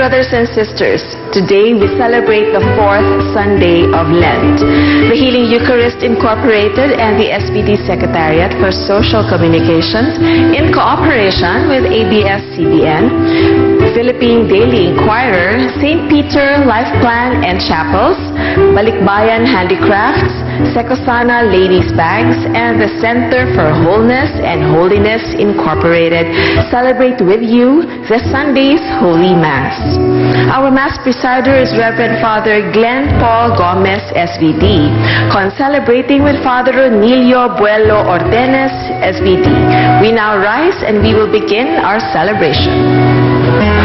brothers and sisters, today we celebrate the fourth Sunday of Lent. The Healing Eucharist Incorporated and the SBD Secretariat for Social Communications, in cooperation with ABS-CBN, Philippine Daily Inquirer, St. Peter Life Plan and Chapels, Balikbayan Handicrafts, Secosana Ladies Bags, and the Center for Wholeness and Holiness Incorporated celebrate with you the Sunday's Holy Mass. Our Mass presider is Reverend Father Glenn Paul Gomez, SVD, concelebrating with Father Ronilio Buelo Ordenes, SVD. We now rise and we will begin our celebration.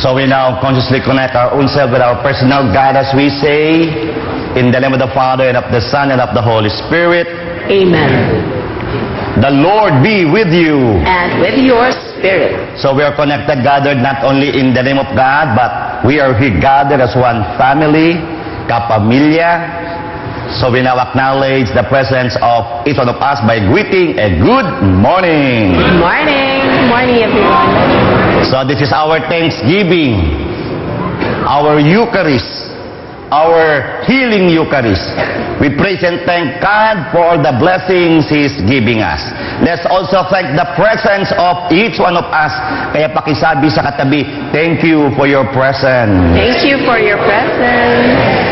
So we now consciously connect our own self with our personal guide as we say, in the name of the Father, and of the Son, and of the Holy Spirit. Amen. The Lord be with you. And with your spirit. So we are connected, gathered not only in the name of God, but we are here gathered as one family, kapamilya. So we now acknowledge the presence of each one of us by greeting a good morning. Good morning. Good morning, everyone. So this is our Thanksgiving, our Eucharist, our healing Eucharist. We praise and thank God for the blessings He's giving us. Let's also thank the presence of each one of us. Kaya pakisabi sa katabi, thank you for your presence. Thank you for your presence.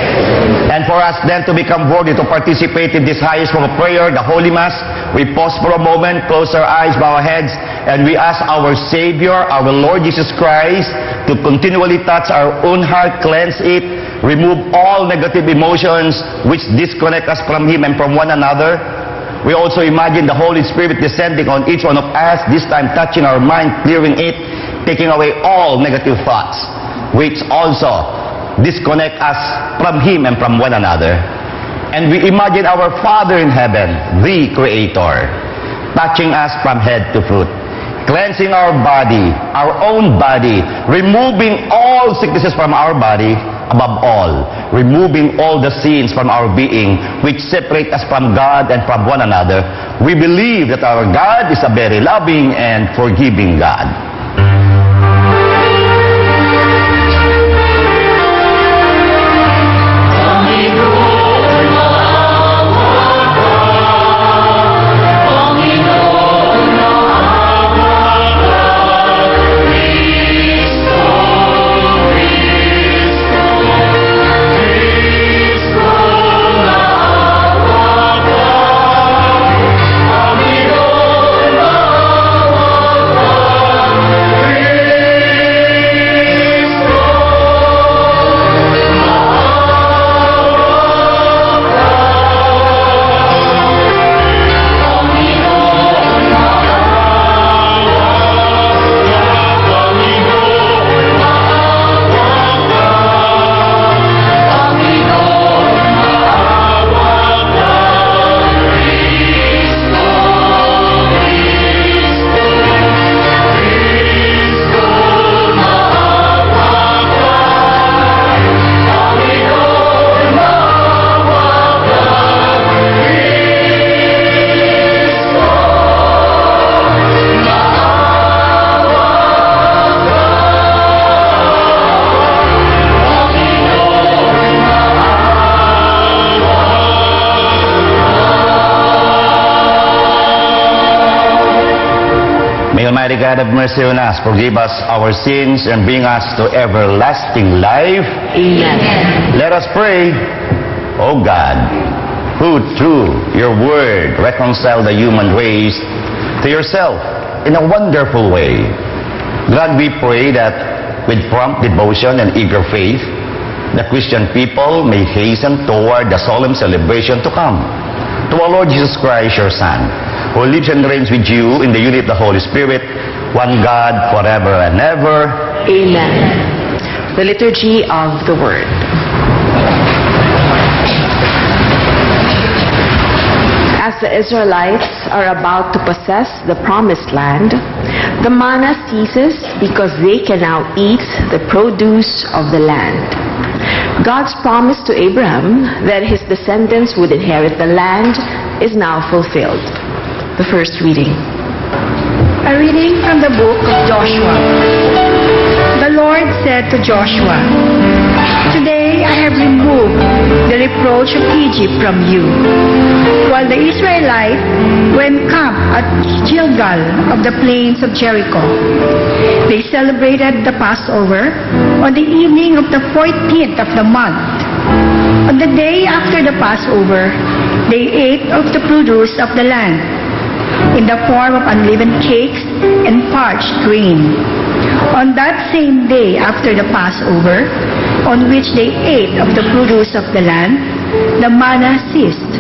And for us then to become worthy to participate in this highest form of prayer, the Holy Mass, we pause for a moment, close our eyes, bow our heads, and we ask our Savior, our Lord Jesus Christ, to continually touch our own heart, cleanse it, remove all negative emotions which disconnect us from Him and from one another. We also imagine the Holy Spirit descending on each one of us, this time touching our mind, clearing it, taking away all negative thoughts, which also disconnect us from Him and from one another. And we imagine our Father in heaven, the Creator, touching us from head to foot. cleansing our body, our own body, removing all sicknesses from our body, above all, removing all the sins from our being which separate us from God and from one another. We believe that our God is a very loving and forgiving God. May Almighty God have mercy on us, forgive us our sins, and bring us to everlasting life. Amen. Let us pray. O God, who through your word reconcile the human race to yourself in a wonderful way, God, we pray that with prompt devotion and eager faith, the Christian people may hasten toward the solemn celebration to come, to our Lord Jesus Christ, your Son, who lives and reigns with you in the unity of the Holy Spirit, one God, forever and ever. Amen. The Liturgy of the Word. As the Israelites are about to possess the promised land, the manna ceases because they can now eat the produce of the land. God's promise to Abraham that his descendants would inherit the land is now fulfilled. The first reading. A reading from the book of Joshua. The Lord said to Joshua, "Today I have removed the reproach of Egypt from you." While the Israelites were encamped at Gilgal of the plains of Jericho, they celebrated the Passover on the evening of the 14th of the month. On the day after the Passover, they ate of the produce of the land, in the form of unleavened cakes and parched grain. On that same day after the Passover, on which they ate of the produce of the land, the manna ceased.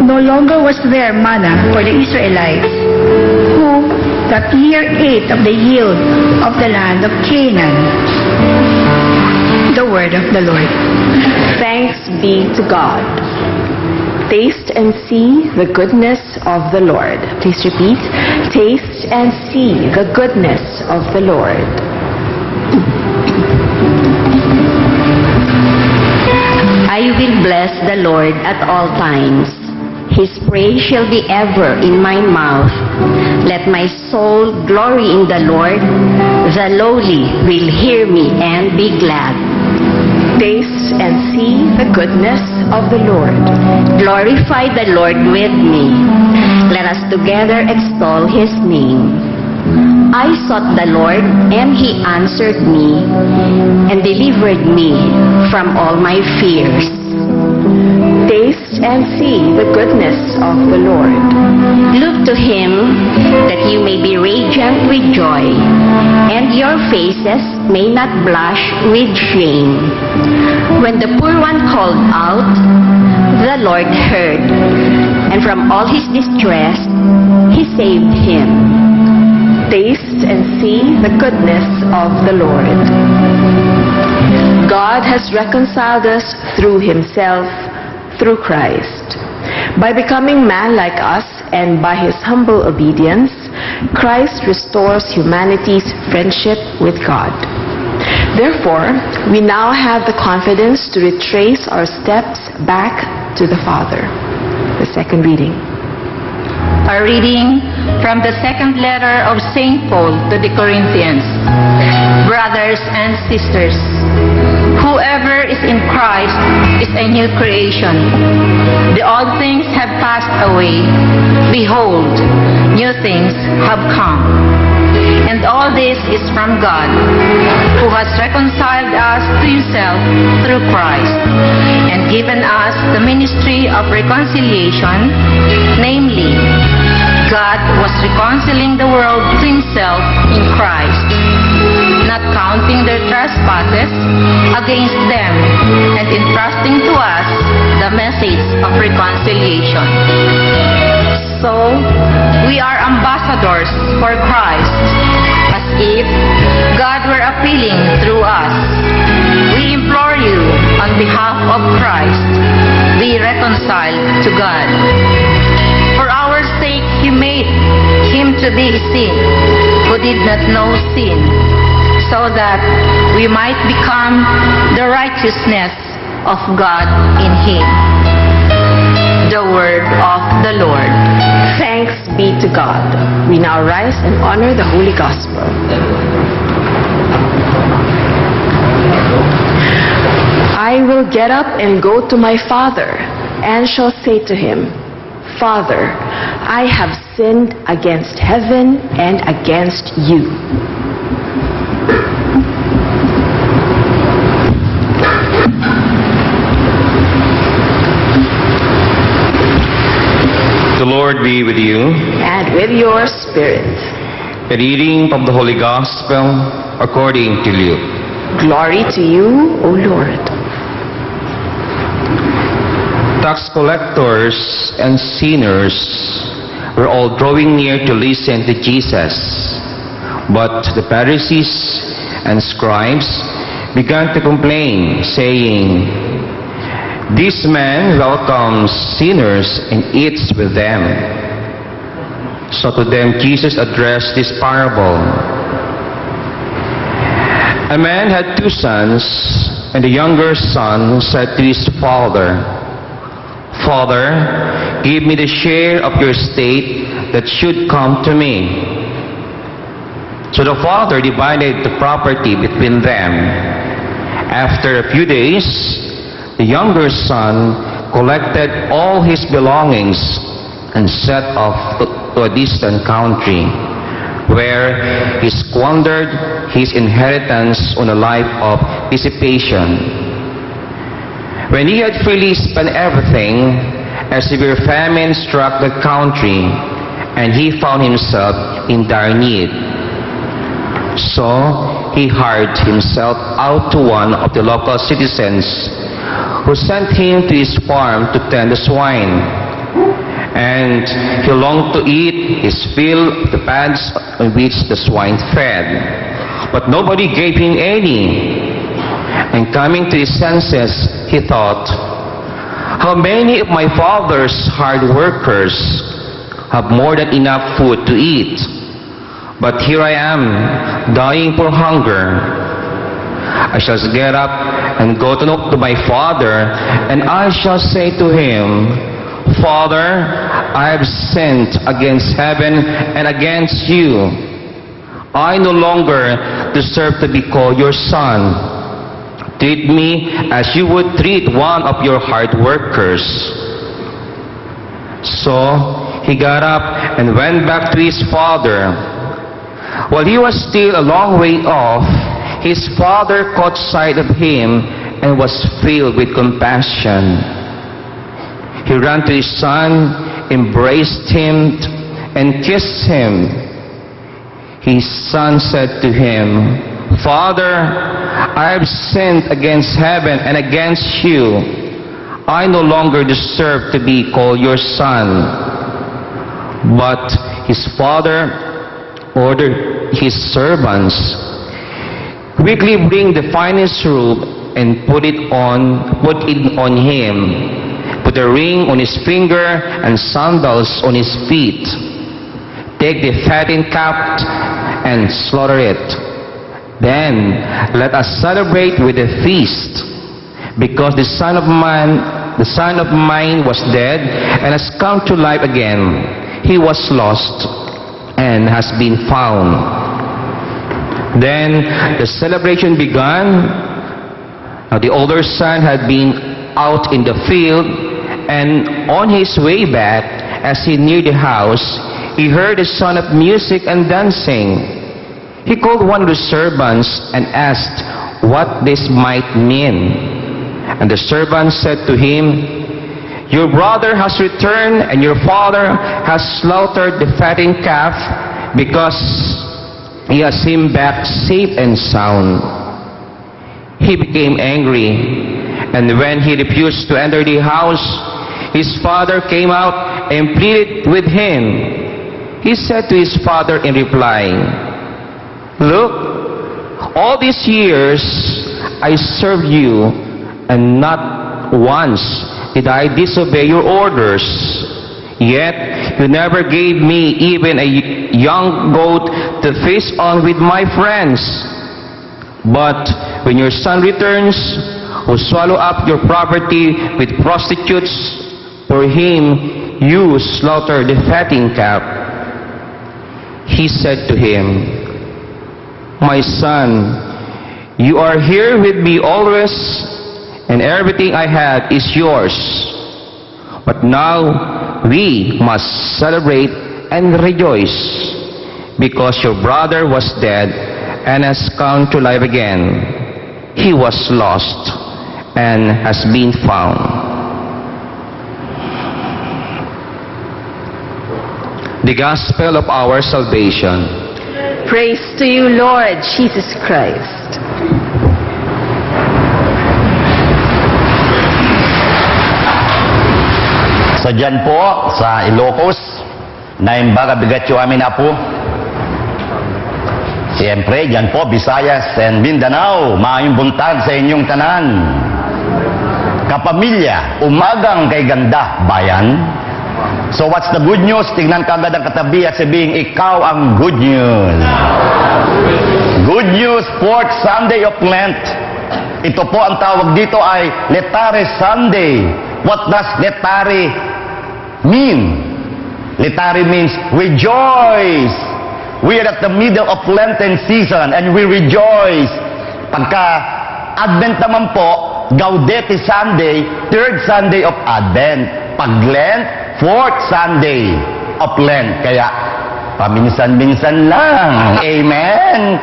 No longer was there manna for the Israelites, who that year ate of the yield of the land of Canaan. The word of the Lord. Thanks be to God. Taste and see the goodness of the Lord. Please repeat. Taste and see the goodness of the Lord. I will bless the Lord at all times. His praise shall be ever in my mouth. Let my soul glory in the Lord. The lowly will hear me and be glad. Taste and see the goodness of the Lord. Glorify the Lord with me. Let us together extol his name. I sought the Lord, and he answered me, and delivered me from all my fears. Taste and see the goodness of the Lord. Look to him, that you may be radiant with joy, and your faces may not blush with shame. When the poor one called out, the Lord heard, and from all his distress he saved him. Taste and see the goodness of the Lord. God has reconciled us through himself, through Christ. By becoming man like us and by his humble obedience, Christ restores humanity's friendship with God. Therefore, we now have the confidence to retrace our steps back to the Father. The second reading. A reading from the second letter of St. Paul to the Corinthians. Brothers and sisters, whoever is in Christ is a new creation. The old things have passed away. Behold, new things have come. And all this is from God, who has reconciled us to himself through Christ, and given us the ministry of reconciliation, namely, God was reconciling the world to himself in Christ, not counting their trespasses against them, and entrusting to us the message of reconciliation. So, we are ambassadors for Christ, as if God were appealing through us. We implore you, on behalf of Christ, be reconciled to God. For our sake, He made Him to be sin, who did not know sin, so that we might become the righteousness of God in Him. The word of the Lord. Thanks be to God. We now rise and honor the Holy Gospel. I will get up and go to my Father, and shall say to him, Father, I have sinned against heaven and against you. The Lord be with you. And with your spirit. A reading from the Holy Gospel according to Luke. Glory to you, O Lord. Tax collectors and sinners were all drawing near to listen to Jesus. But the Pharisees and scribes began to complain, saying, This man welcomes sinners and eats with them. So to them Jesus addressed this parable. A man had 2 sons, and the younger son said to his father, Father, give me the share of your estate that should come to me. So the father divided the property between them. After a few days, the younger son collected all his belongings and set off to a distant country, where he squandered his inheritance on a life of dissipation. When he had freely spent everything, a severe famine struck the country, and he found himself in dire need. So he hired himself out to one of the local citizens, who sent him to his farm to tend the swine. And he longed to eat his fill of the pads on which the swine fed. But nobody gave him any. And coming to his senses, he thought, How many of my father's hard workers have more than enough food to eat? But here I am, dying for hunger. I shall get up and go to my father, and I shall say to him, Father, I have sinned against heaven and against you. I no longer deserve to be called your son. Treat me as you would treat one of your hard workers. So he got up and went back to his father. While he was still a long way off, his father caught sight of him and was filled with compassion. He ran to his son, embraced him, and kissed him. His son said to him, Father, I have sinned against heaven and against you. I no longer deserve to be called your son. But his father ordered his servants, Quickly bring the finest robe and put it on him. Put a ring on his finger and sandals on his feet. take the fattened calf and slaughter it. Then let us celebrate with a feast, because the son of mine was dead and has come to life again. He was lost and has been found." Then the celebration began. Now the older son had been out in the field, and on his way back, as he neared the house, he heard the sound of music and dancing. He called one of the servants and asked what this might mean. And the servant said to him, "Your brother has returned, and your father has slaughtered the fattened calf, because he has him back safe and sound." He became angry, and when he refused to enter the house, his father came out and pleaded with him. He said to his father in reply, "Look, all these years I served you, and not once did I disobey your orders. Yet you never gave me even a young goat to feast on with my friends. But when your son returns, who swallow up your property with prostitutes, for him you slaughter the fattened calf." He said to him, "My son, you are here with me always, and everything I have is yours. But now we must celebrate and rejoice, because your brother was dead and has come to life again. He was lost and has been found." The Gospel of our salvation. Praise to you, Lord Jesus Christ. So dyan po, sa Ilocos, naimbaga bigatyo amin na po. Siyempre, dyan po, Visayas and Mindanao, maayong buntag sa inyong tanan. Kapamilya, umagang kay ganda, bayan. So what's the good news? Tingnan ka agad ang katabi at sabihin, ikaw ang good news. Good news, fourth Sunday of Lent. Ito po ang tawag dito ay Letare Sunday. What does Letare mean? Letare means rejoice. We are at the middle of Lenten season and we rejoice. Pagka Advent naman po, Gaudete Sunday, third Sunday of Advent. Pag Lent, fourth Sunday of Lent. Kaya, paminsan-minsan lang. Amen?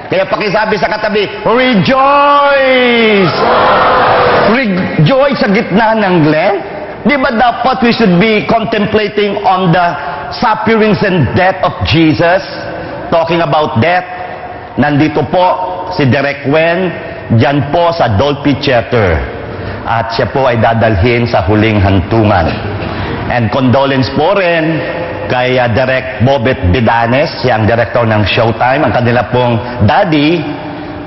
Kaya pakisabi sa katabi, rejoice! Rejoice sa gitna ng Lent. Di ba dapat we should be contemplating on the sufferings and death of Jesus? Talking about death, nandito po si Derek Wen, dyan po sa Dolphy Theater. At siya po ay dadalhin sa huling hantungan. And condolence po rin kay Direk Bobet Bidanes, siya ang director ng Showtime. Ang kanila pong daddy,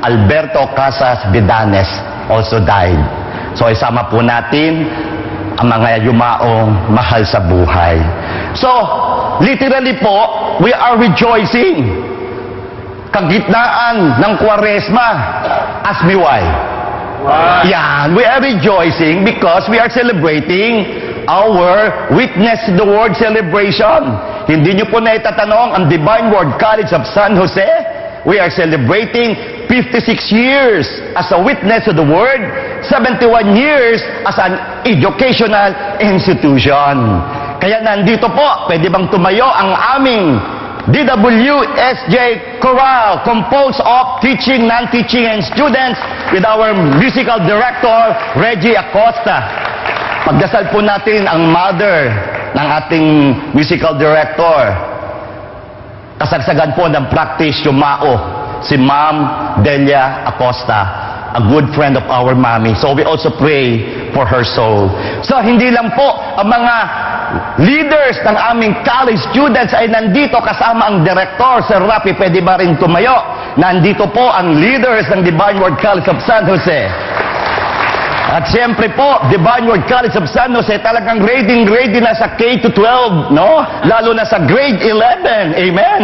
Alberto Casas Bidanes, also died. So isama po natin ang mga yumaong mahal sa buhay. So, literally po, we are rejoicing. Kagitnaan ng Kwaresma. Ask me why. Yan, we are rejoicing because we are celebrating our Witness to the Word celebration. Hindi nyo po na itatanong ang Divine Word College of San Jose. We are celebrating 56 years as a witness to the Word, 71 years as an educational institution. Kaya nandito po, pwede bang tumayo ang aming DWSJ Chorale, composed of teaching, non-teaching, and students with our musical director, Reggie Acosta. Pagdasal po natin ang mother ng ating musical director. Kasagsagan po ng practice yumao, si Ma'am Delia Acosta, a good friend of our mommy. So we also pray for her soul. So hindi lang po ang mga leaders ng aming college students ay nandito kasama ang director, Sir Rafi, pwede ba rin tumayo? Nandito po ang leaders ng Divine Word College of San Jose. At siyempre po, Divine Word College of San Jose talagang ready na sa K-12, no? Lalo na sa grade 11. Amen.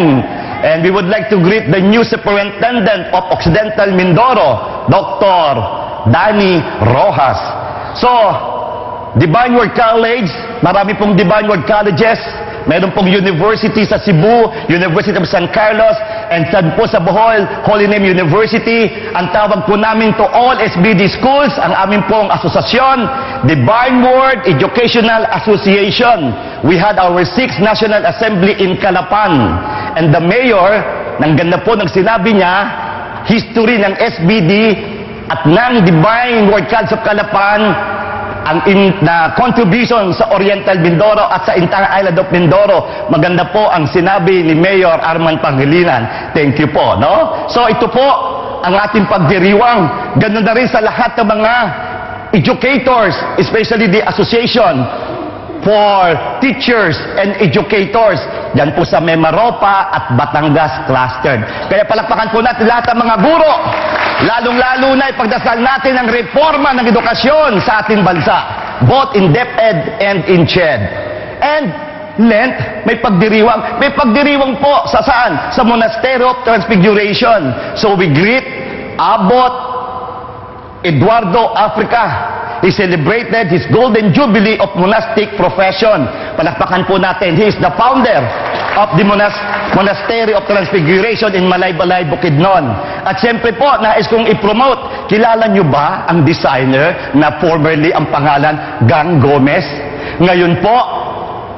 And we would like to greet the new superintendent of Occidental Mindoro, Dr. Danny Rojas. So, Divine Word College, marami pong Divine Word Colleges. Meron pong university sa Cebu, University of San Carlos, and saan po sa Bohol, Holy Name University. Ang tawag po namin to all SBD schools, ang aming pong asosasyon, Divine Word Educational Association. We had our 6th National Assembly in Calapan. And the mayor, nang ganda po ng sinabi niya, history ng SBD at ng Divine Word College of Calapan, ang na contribution sa Oriental Mindoro at sa entire island of Mindoro. Maganda po ang sinabi ni Mayor Arman Pangilinan. Thank you po, no? So ito po ang ating pagdiriwang. Ganun na rin sa lahat ng mga educators, especially the Association for Teachers and Educators. Yan po sa Memaropa at Batangas clustered. Kaya palakpakan po natin lahat ng mga guro. Lalong-lalo na ipagdasal natin ang reforma ng edukasyon sa ating bansa, both in DepEd and in CHED. And Lent, may pagdiriwang. May pagdiriwang po sa saan? Sa Monastery of Transfiguration. So we greet Abbot Eduardo Africa. He celebrated his golden jubilee of monastic profession. Palakpakan po natin. He is the founder of the Monastery of Transfiguration in Malaybalay, Bukidnon. At siyempre po, nais kong i-promote. Kilala nyo ba ang designer na formerly ang pangalan Gang Gomez? Ngayon po,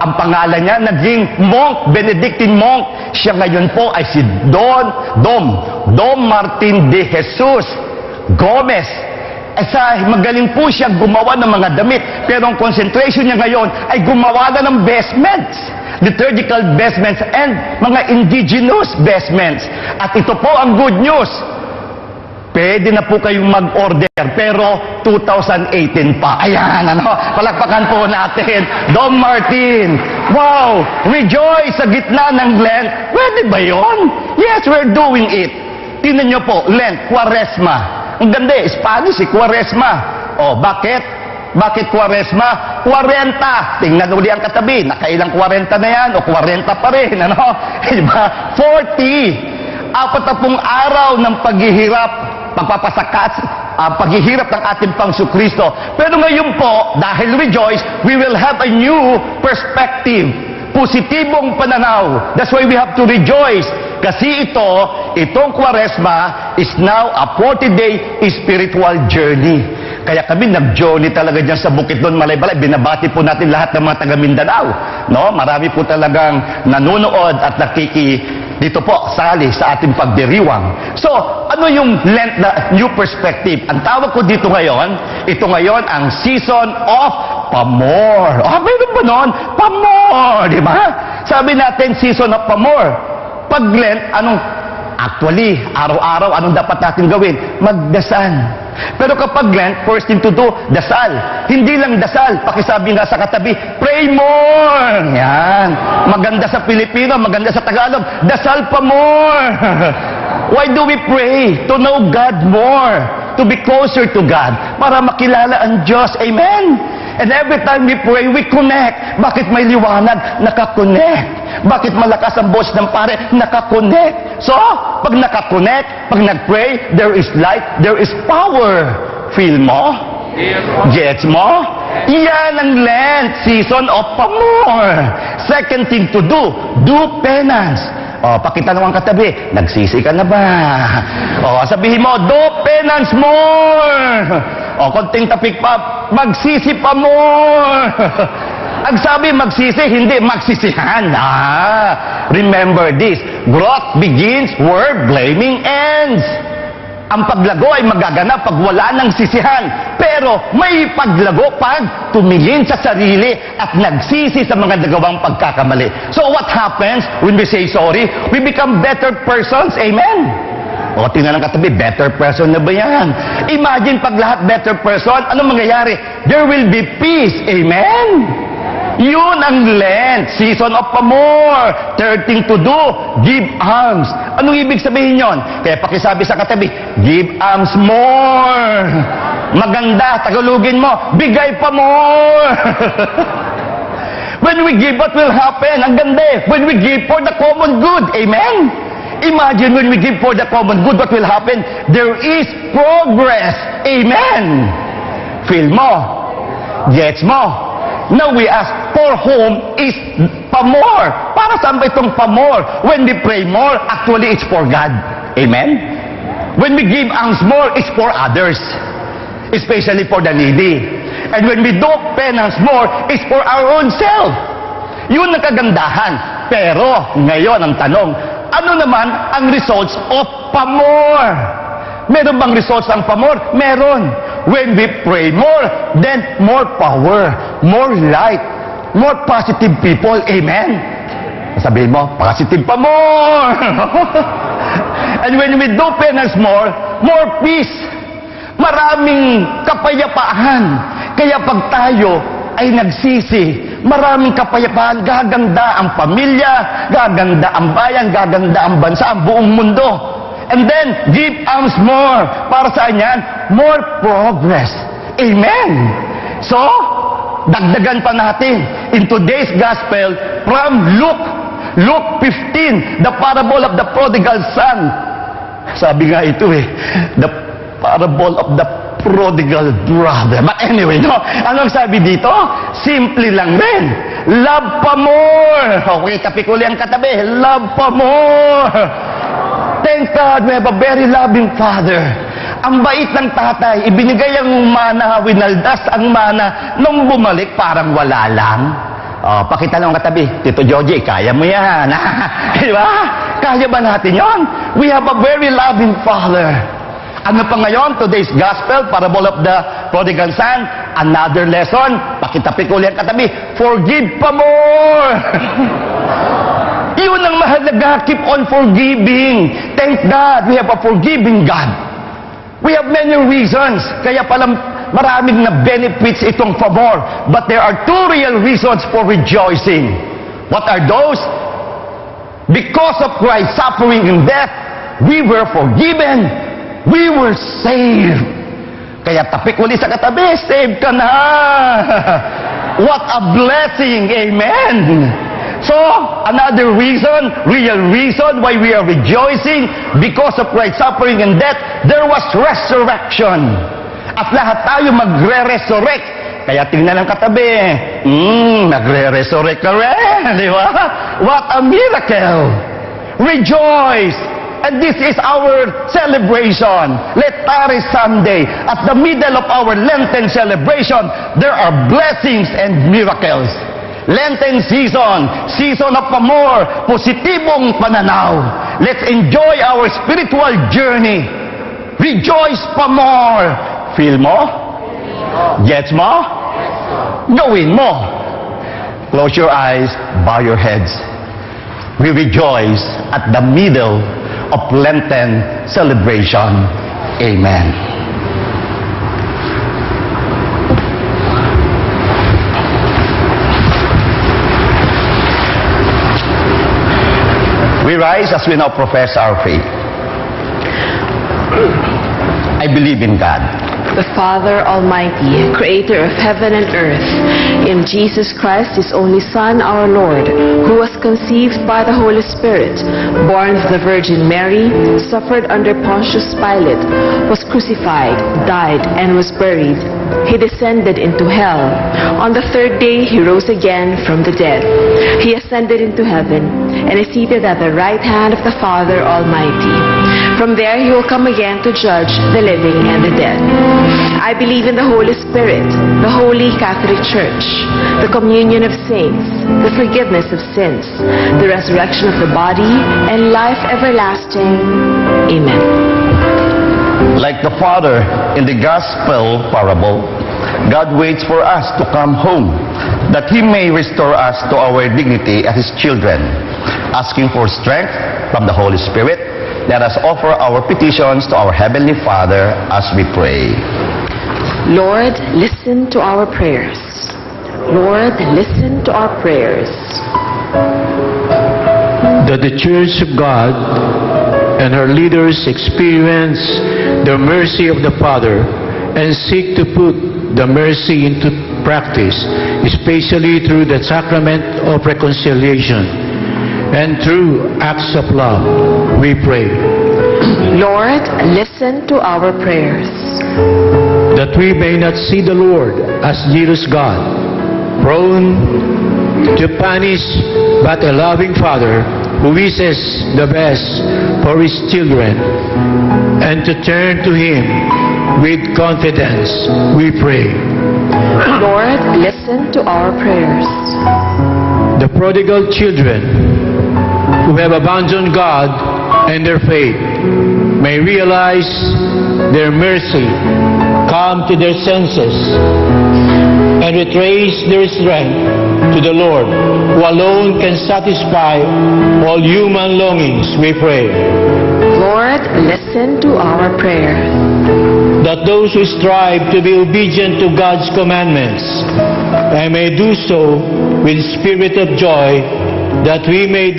ang pangalan niya naging monk, Benedictine monk. Siya ngayon po ay si Dom Martin de Jesus Gomez. Magaling po siya gumawa ng mga damit, pero ang concentration niya ngayon ay gumawa na ng vestments, liturgical vestments and mga indigenous vestments. At ito po ang good news. Pwede na po kayong mag-order, pero 2018 pa. Ayan, ano? Palakpakan po natin. Dom Martin. Wow! Rejoice sa gitna ng Lent. Pwede ba yun? Yes, we're doing it. Tingnan nyo po, Lent, Quaresma. Ang ganda eh, Spanish eh, Quaresma. Oh, bakit? Bakit Quaresma? 40. Tingnan uli ang katabi. Nakailang 40 na yan o 40 pa rin, ano? Diba? 40. 40 araw ng paghihirap, pagpapasakat, paghihirap ng ating Panginoong Kristo. Pero ngayon po, dahil rejoice, we will have a new perspective. Positibong pananaw. That's why we have to rejoice. Kasi itong Quaresma is now a 40-day spiritual journey. Kaya kami nag-journey talaga dyan sa Bukidnon, Malaybalay. Binabati po natin lahat ng mga taga Mindanao. No? Marami po talagang nanonood at dito po, sali sa ating pagdiriwang. So, ano yung Lent na new perspective? Ang tawag ko dito ngayon, ito ngayon ang season of Pamor. Mayroon ba nun? Pamor, di ba? Sabi natin, season of Pamor. Pag Lent, actually, araw-araw, anong dapat natin gawin? Magdasal. Pero kapag Lent, first thing to do, dasal. Hindi lang dasal, pakisabi nga sa katabi, pray more! Yan. Maganda sa Pilipino, maganda sa Tagalog, dasal pa more! Why do we pray? To know God more. To be closer to God. Para makilala ang Diyos. Amen? And every time we pray, we connect. Bakit may liwanag? Nakakonect. Bakit malakas ang boses ng pare? Nakakonect. So, pag nakakonect, pag nagpray, there is light, there is power. Feel mo? Gets mo? Yan ang Lent, season of Pamor. Second thing to do penance. Pakita naman katabi, nagsisi ka na ba? Sabihin mo, do penance more. Konting tapik pa, magsisi pa more. Ang sabi magsisi, hindi magsisihan. Remember this, growth begins where blaming ends. Ang paglago ay magaganap pag wala ng sisihan. Pero may paglago pag tumingin sa sarili at nagsisi sa mga nagawang pagkakamali. So what happens when we say sorry? We become better persons. Amen? Tingnan ng katabi, better person na ba yan? Imagine pag lahat better person, anong mangyayari? There will be peace. Amen? Yun ang Lent, season of Pamor. Third thing to do, give alms. Anong ibig sabihin yon? Kaya pakisabi sa katabi, give alms more. Maganda, Tagalogin mo, bigay pa more. When we give, what will happen? Ang ganda eh. When we give for the common good. Amen? Imagine when we give for the common good, what will happen? There is progress. Amen? Feel mo? Gets mo? Now we ask, for whom is pa-more? Para saan ba itong pa-more? When we pray more, actually it's for God. Amen? When we give alms more, it's for others. Especially for the needy. And when we do penance more, it's for our own self. Yun ang kagandahan. Pero, ngayon ang tanong, ano naman ang results of pa-more? Meron bang results ang pa-more? Meron. When we pray more, then more power, more light, more positive people. Amen? Sabihin mo, positive pa more. And when we do penance more peace. Maraming kapayapaan. Kaya pag tayo ay nagsisi, maraming kapayapaan, gaganda ang pamilya, gaganda ang bayan, gaganda ang bansa, ang buong mundo. And then, give alms more. Para saan yan? More progress. Amen. So, dagdagan pa natin in today's gospel from Luke 15, the parable of the prodigal son. Sabi nga ito eh, the parable of the prodigal brother. But anyway, no? Anong sabi dito? Simple lang rin. Love pa more. Okay, tapi ko lang katabi. Love pa more. Thank God, we have a very loving Father. Ang bait ng tatay, ibinigay ang mana, winaldas ang mana, nung bumalik parang wala lang. Oh, pakita lang ang katabi, Tito Joji, kaya mo yan. Diba? Kaya ba natin yon? We have a very loving Father. Ano pa ngayon? Today's gospel, parable of the prodigal son, another lesson, pakitapi ko lang katabi, forgive pa more. Yun ang mahalaga, keep on forgiving. Thank God, we have a forgiving God. We have many reasons, kaya pala maraming na benefits itong favor. But there are two real reasons for rejoicing. What are those? Because of Christ's suffering and death, we were forgiven. We were saved. Kaya tapik ulit sa katabi, saved ka na. What a blessing. Amen. So, another reason, real reason why we are rejoicing, because of Christ's suffering and death, there was resurrection. At lahat tayo magre-resurrect. Kaya tingnan ang katabi, nagre-resurrect ka rin, di ba? What a miracle! Rejoice! And this is our celebration, Letare Sunday. At the middle of our Lenten celebration, there are blessings and miracles. Lenten season, season of pamor, positibong pananaw. Let's enjoy our spiritual journey. Rejoice pa more. Feel mo? Gets mo? Gawin mo. Close your eyes, bow your heads. We rejoice at the middle of Lenten celebration. Amen. We rise as we now profess our faith. I believe in God, the Father Almighty, creator of heaven and earth, in Jesus Christ, his only Son, our Lord, who was conceived by the Holy Spirit, born of the Virgin Mary, suffered under Pontius Pilate, was crucified, died, and was buried. He descended into hell. On the third day, he rose again from the dead. He ascended into heaven, and is seated at the right hand of the Father Almighty. From there, he will come again to judge the living and the dead. I believe in the Holy Spirit, the Holy Catholic Church, the communion of saints, the forgiveness of sins, the resurrection of the body, and life everlasting. Amen. Like the Father in the Gospel parable, God waits for us to come home, that He may restore us to our dignity as His children. Asking for strength from the Holy Spirit, let us offer our petitions to our Heavenly Father as we pray. Lord, listen to our prayers. Lord, listen to our prayers. That the Church of God and her leaders experience the mercy of the Father and seek to put the mercy into practice, especially through the sacrament of reconciliation and through acts of love, we pray. Lord, listen to our prayers. That we may not see the Lord as jealous God, prone to punish, but a loving Father who wishes the best for His children, and to turn to Him with confidence, we pray. Lord, listen to our prayers. The prodigal children who have abandoned God and their faith may realize their mercy, come to their senses, and retrace their strength to the Lord, who alone can satisfy all human longings, we pray. Lord, listen to our prayers. That those who strive to be obedient to God's commandments may do so with spirit of joy, that we may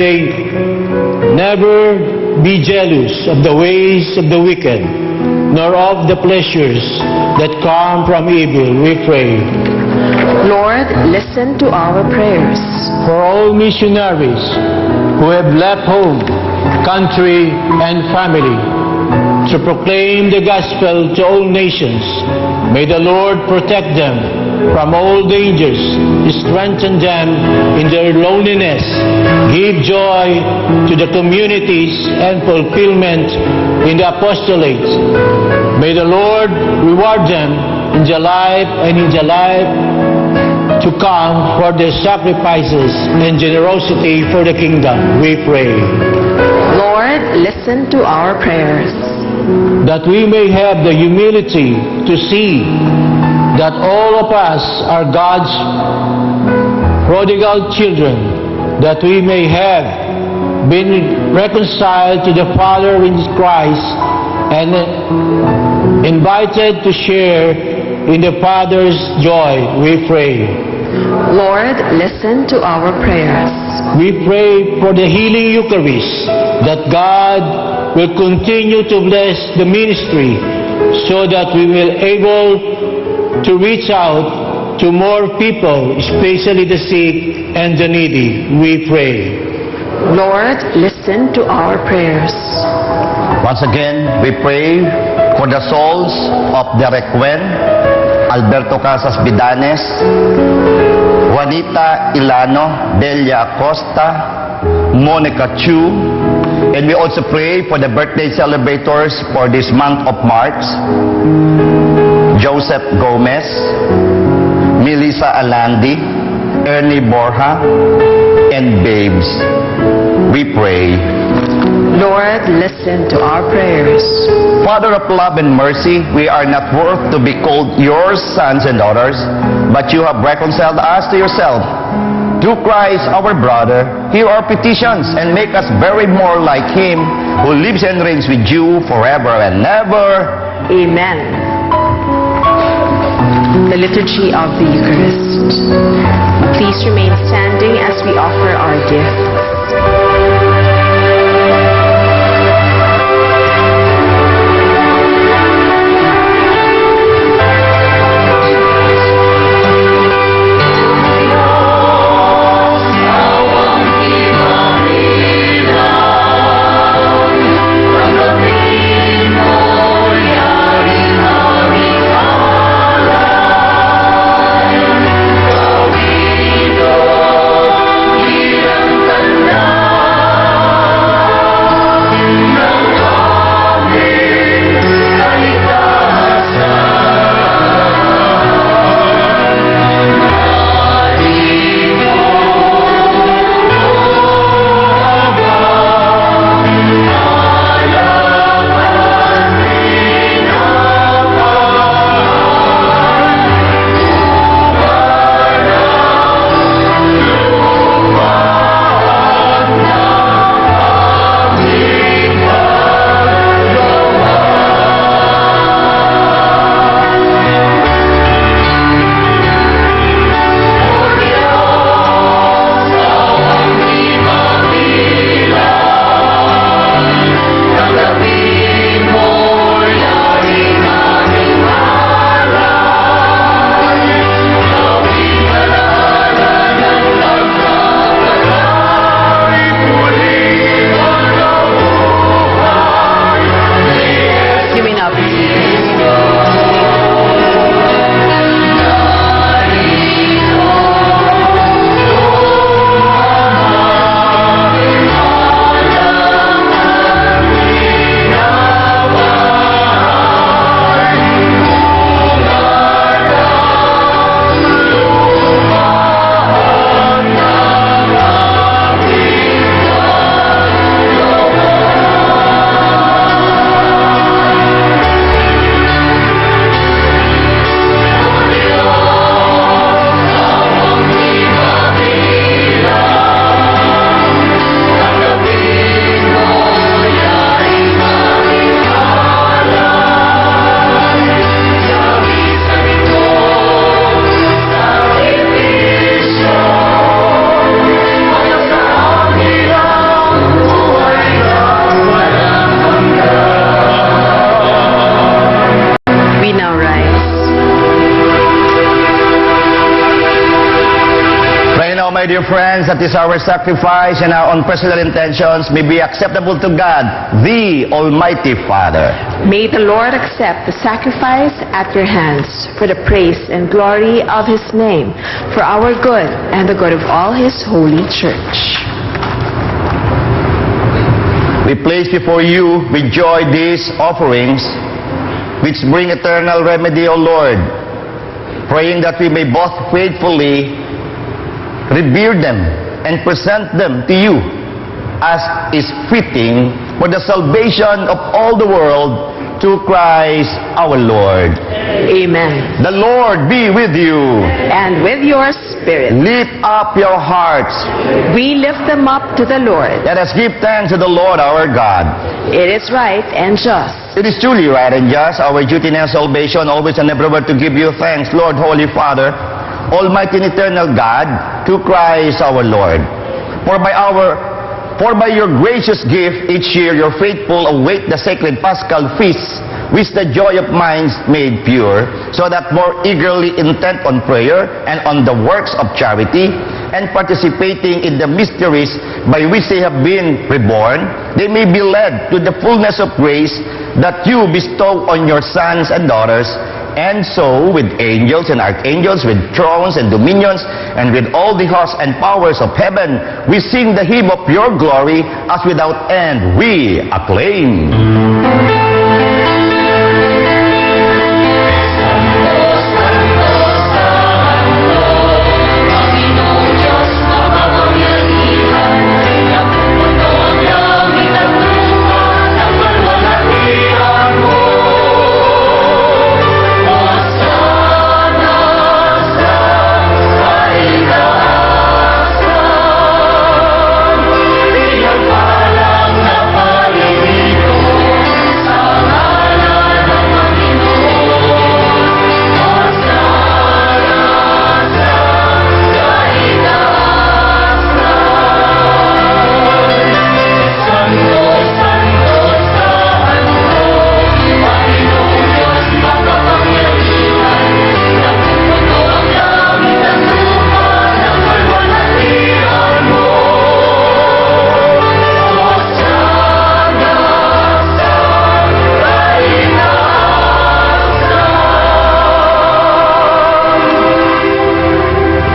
never be jealous of the ways of the wicked, nor of the pleasures that come from evil, we pray. Lord, listen to our prayers. For all missionaries who have left home, country, and family to proclaim the gospel to all nations, may the Lord protect them from all dangers, strengthen them in their loneliness, give joy to the communities, and fulfillment in the apostolate. May the Lord reward them in the life and in the life to come for their sacrifices and generosity for the kingdom, we pray. Lord, listen to our prayers. That we may have the humility to see that all of us are God's prodigal children, that we may have been reconciled to the Father in Christ and invited to share in the Father's joy, we pray. Lord, listen to our prayers. We pray for the healing Eucharist, that God will continue to bless the ministry so that we will able to reach out to more people, especially the sick and the needy, we pray. Lord, listen to our prayers. Once again, we pray for the souls of Derek Wen, Alberto Casas Bidanes, Juanita Ilano, Delia Acosta, Monica Chu, and we also pray for the birthday celebrators for this month of March, Joseph Gomez, Melissa Alandi, Ernie Borja, and Babes. We pray. Lord, listen to our prayers. Father of love and mercy, we are not worth to be called your sons and daughters, but you have reconciled us to yourself. Through Christ our brother, hear our petitions and make us very more like Him who lives and reigns with you forever and ever. Amen. The Liturgy of the Eucharist. Please remain standing as we offer our gifts. No. my dear friends, that is our sacrifice and our own personal intentions may be acceptable to God, the Almighty Father. May the Lord accept the sacrifice at your hands for the praise and glory of His name, for our good and the good of all His holy church. We place before you with joy these offerings, which bring eternal remedy, O Lord, praying that we may both faithfully revere them and present them to you as is fitting for the salvation of all the world through Christ our Lord. Amen. The Lord be with you. And with your spirit. Lift up your hearts. We lift them up to the Lord. Let us give thanks to the Lord our God. It is right and just. It is truly right and just, our duty and salvation, always and everywhere to give you thanks, Lord, Holy Father, Almighty and eternal God, through Christ our Lord. For by your gracious gift each year your faithful await the sacred Paschal feasts, with the joy of minds made pure, so that more eagerly intent on prayer and on the works of charity, and participating in the mysteries by which they have been reborn, they may be led to the fullness of grace that you bestow on your sons and daughters. And so, with angels and archangels, with thrones and dominions, and with all the hosts and powers of heaven, we sing the hymn of your glory, as without end we acclaim.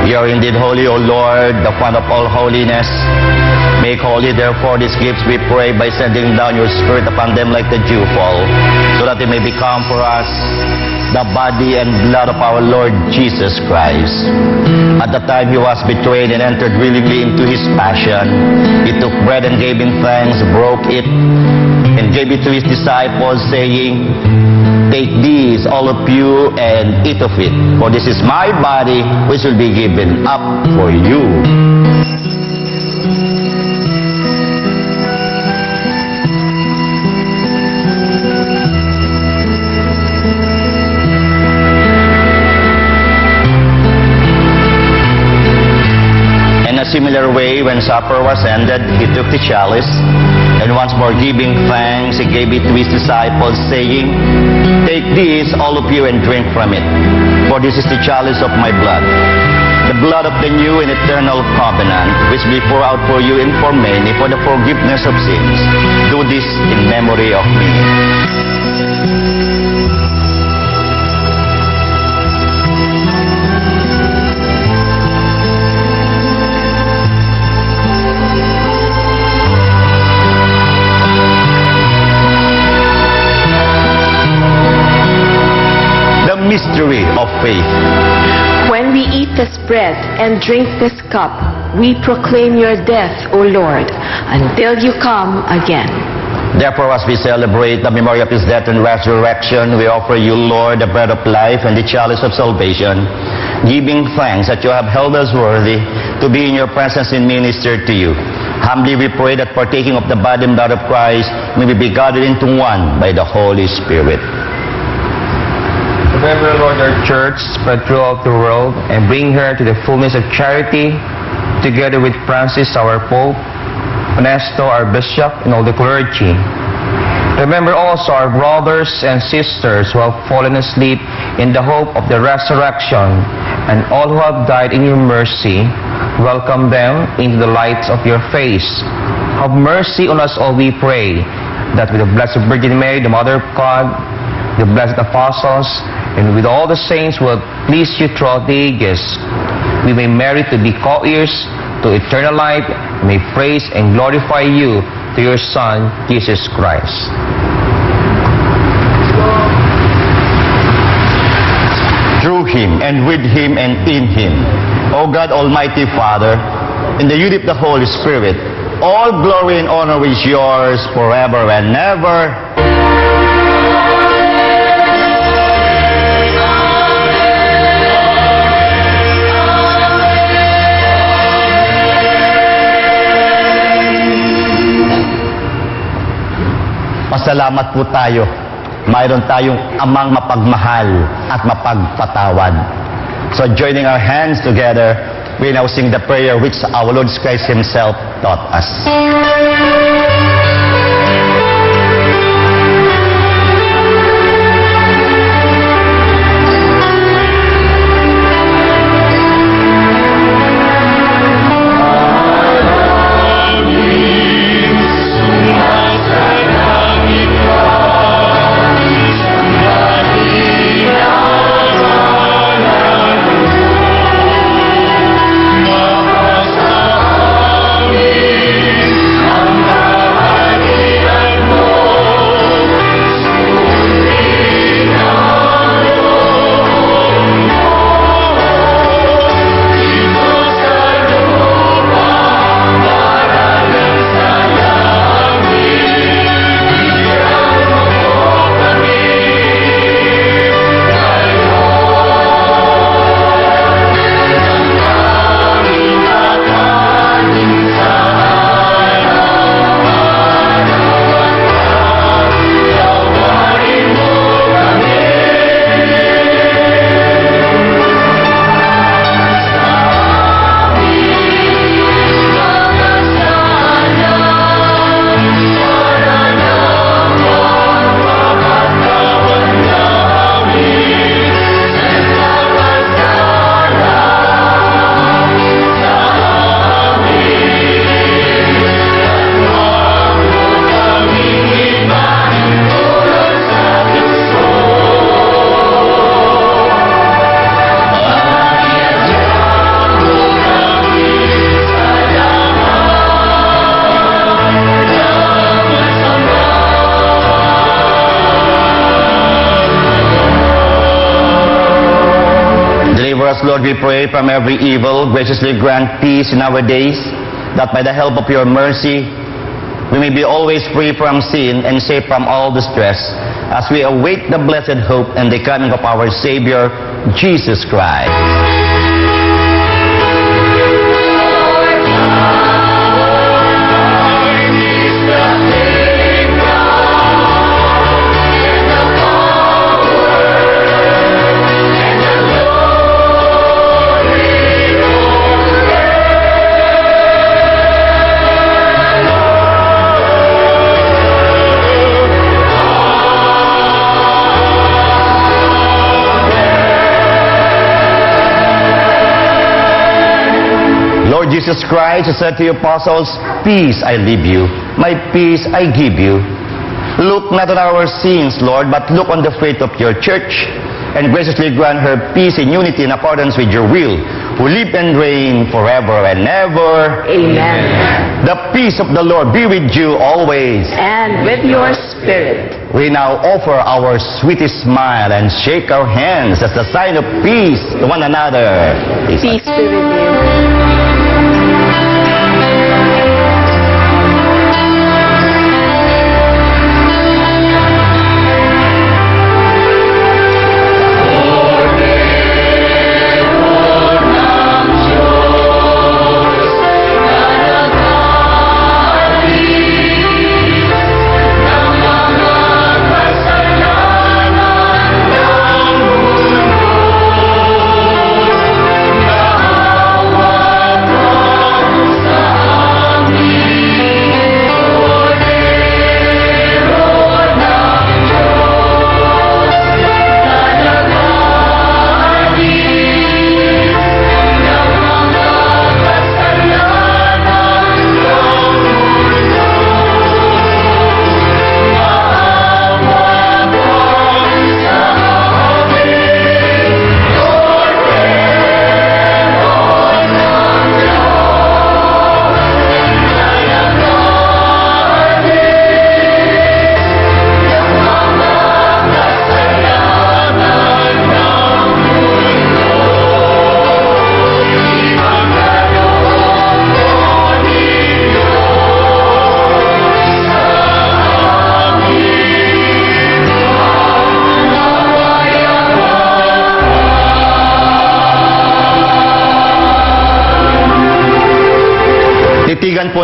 You are indeed holy, O Lord, the fount of all holiness. Make holy, therefore, these gifts, we pray, by sending down your Spirit upon them like the dewfall, so that they may become for us the body and blood of our Lord Jesus Christ. At the time he was betrayed and entered willingly into his passion, he took bread and gave him thanks, broke it, and gave it to his disciples, saying, "Take these, all of you, and eat of it, for this is my body, which will be given up for you." In a similar way, when supper was ended, he took the chalice, and once more giving thanks, he gave it to his disciples, saying, "Take this, all of you, and drink from it, for this is the chalice of my blood, the blood of the new and eternal covenant, which will be poured out for you and for many for the forgiveness of sins. Do this in memory of me." Mystery of faith. When we eat this bread and drink this cup, we proclaim your death, O Lord, until you come again. Therefore, as we celebrate the memory of his death and resurrection, we offer you, Lord, the bread of life and the chalice of salvation, giving thanks that you have held us worthy to be in your presence and minister to you. Humbly we pray that partaking of the body and blood of Christ, may we be gathered into one by the Holy Spirit. Remember, Lord, our church spread throughout the world, and bring her to the fullness of charity, together with Francis, our Pope, Ernesto, our Bishop, and all the clergy. Remember also our brothers and sisters who have fallen asleep in the hope of the resurrection, and all who have died in your mercy, welcome them into the light of your face. Have mercy on us all, we pray, that with the Blessed Virgin Mary, the Mother of God, the blessed apostles, and with all the saints who have pleased you throughout the ages, we may merit to be co-heirs to eternal life, and may praise and glorify you through your Son, Jesus Christ. Through him, and with him, and in him, O God, Almighty Father, in the unity of the Holy Spirit, all glory and honor is yours forever and ever. Pasalamat po tayo. Mayroon tayong amang mapagmahal at mapagpatawad. So joining our hands together, we now sing the prayer which our Lord Christ Himself taught us. Lord, we pray from every evil, graciously grant peace in our days, that by the help of your mercy, we may be always free from sin and safe from all distress, as we await the blessed hope and the coming of our Savior, Jesus Christ. Lord Jesus Christ said to your apostles, "Peace I leave you, my peace I give you." Look not on our sins, Lord, but look on the faith of your church, and graciously grant her peace and unity in accordance with your will, who live and reign forever and ever. Amen. The peace of the Lord be with you always. And with your spirit. We now offer our sweetest smile and shake our hands as a sign of peace to one another. Peace be with you. One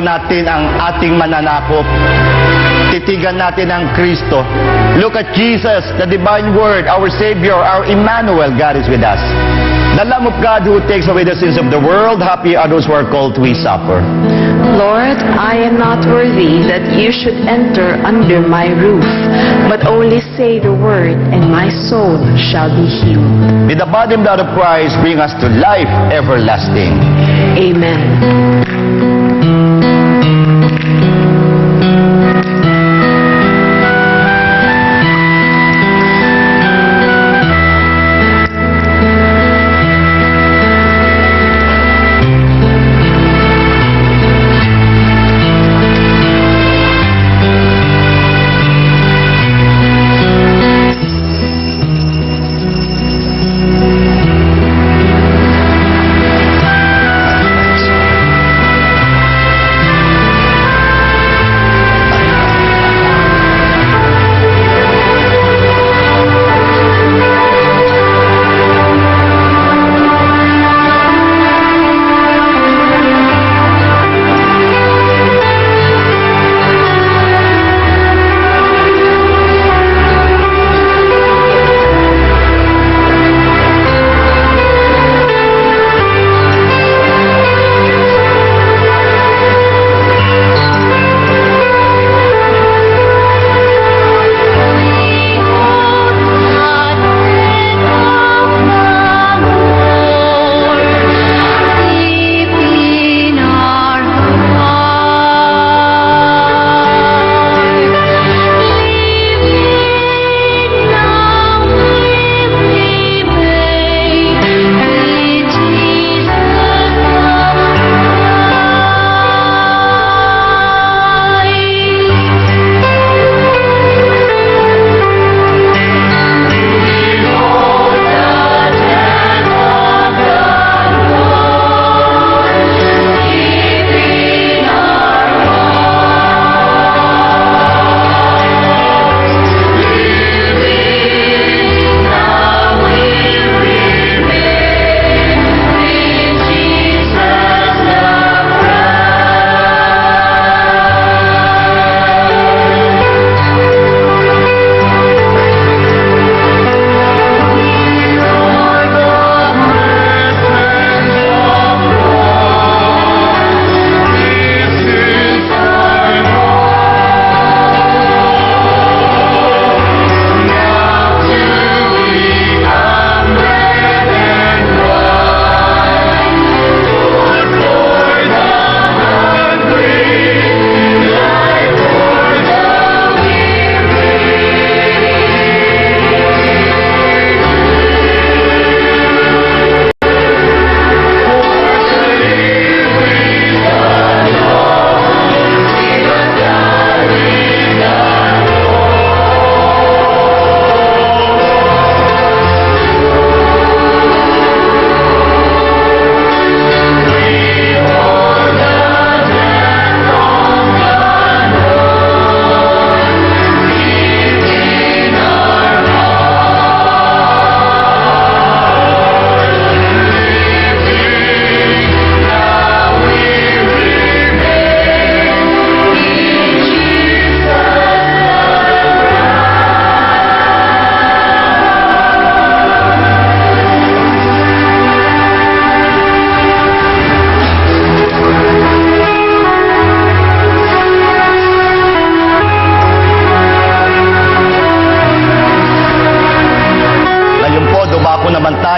itayo natin ang ating mananakop. Titigan natin ang Kristo. Look at Jesus, the divine word, our Savior, our Emmanuel. God is with us. The Lamb of God who takes away the sins of the world. Happy are those who are called to His supper. Lord, I am not worthy that you should enter under my roof, but only say the word, and my soul shall be healed. With the body and blood of Christ, bring us to life everlasting. Amen.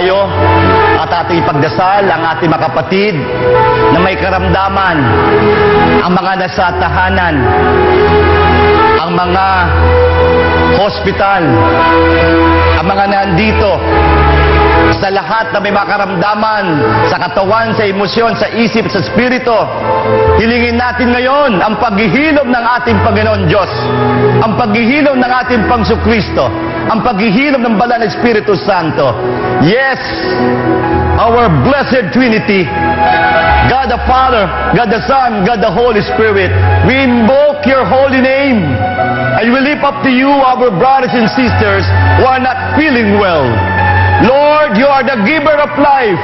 tayo at ating ipagdasal ang ating mga kapatid na may karamdaman, ang mga nasa tahanan, ang mga hospital, ang mga nandito, sa lahat na may makaramdaman sa katawan, sa emosyon, sa isip, sa spirito. Hilingin natin ngayon ang paghihilom ng ating Panginoon Diyos, ang paghihilom ng ating Pangsukristo, ang paghihilom ng Banal na Espiritu Santo. Yes, our blessed Trinity, God the Father, God the Son, God the Holy Spirit, we invoke your holy name, and we lift up to you our brothers and sisters who are not feeling well. Lord, you are the giver of life.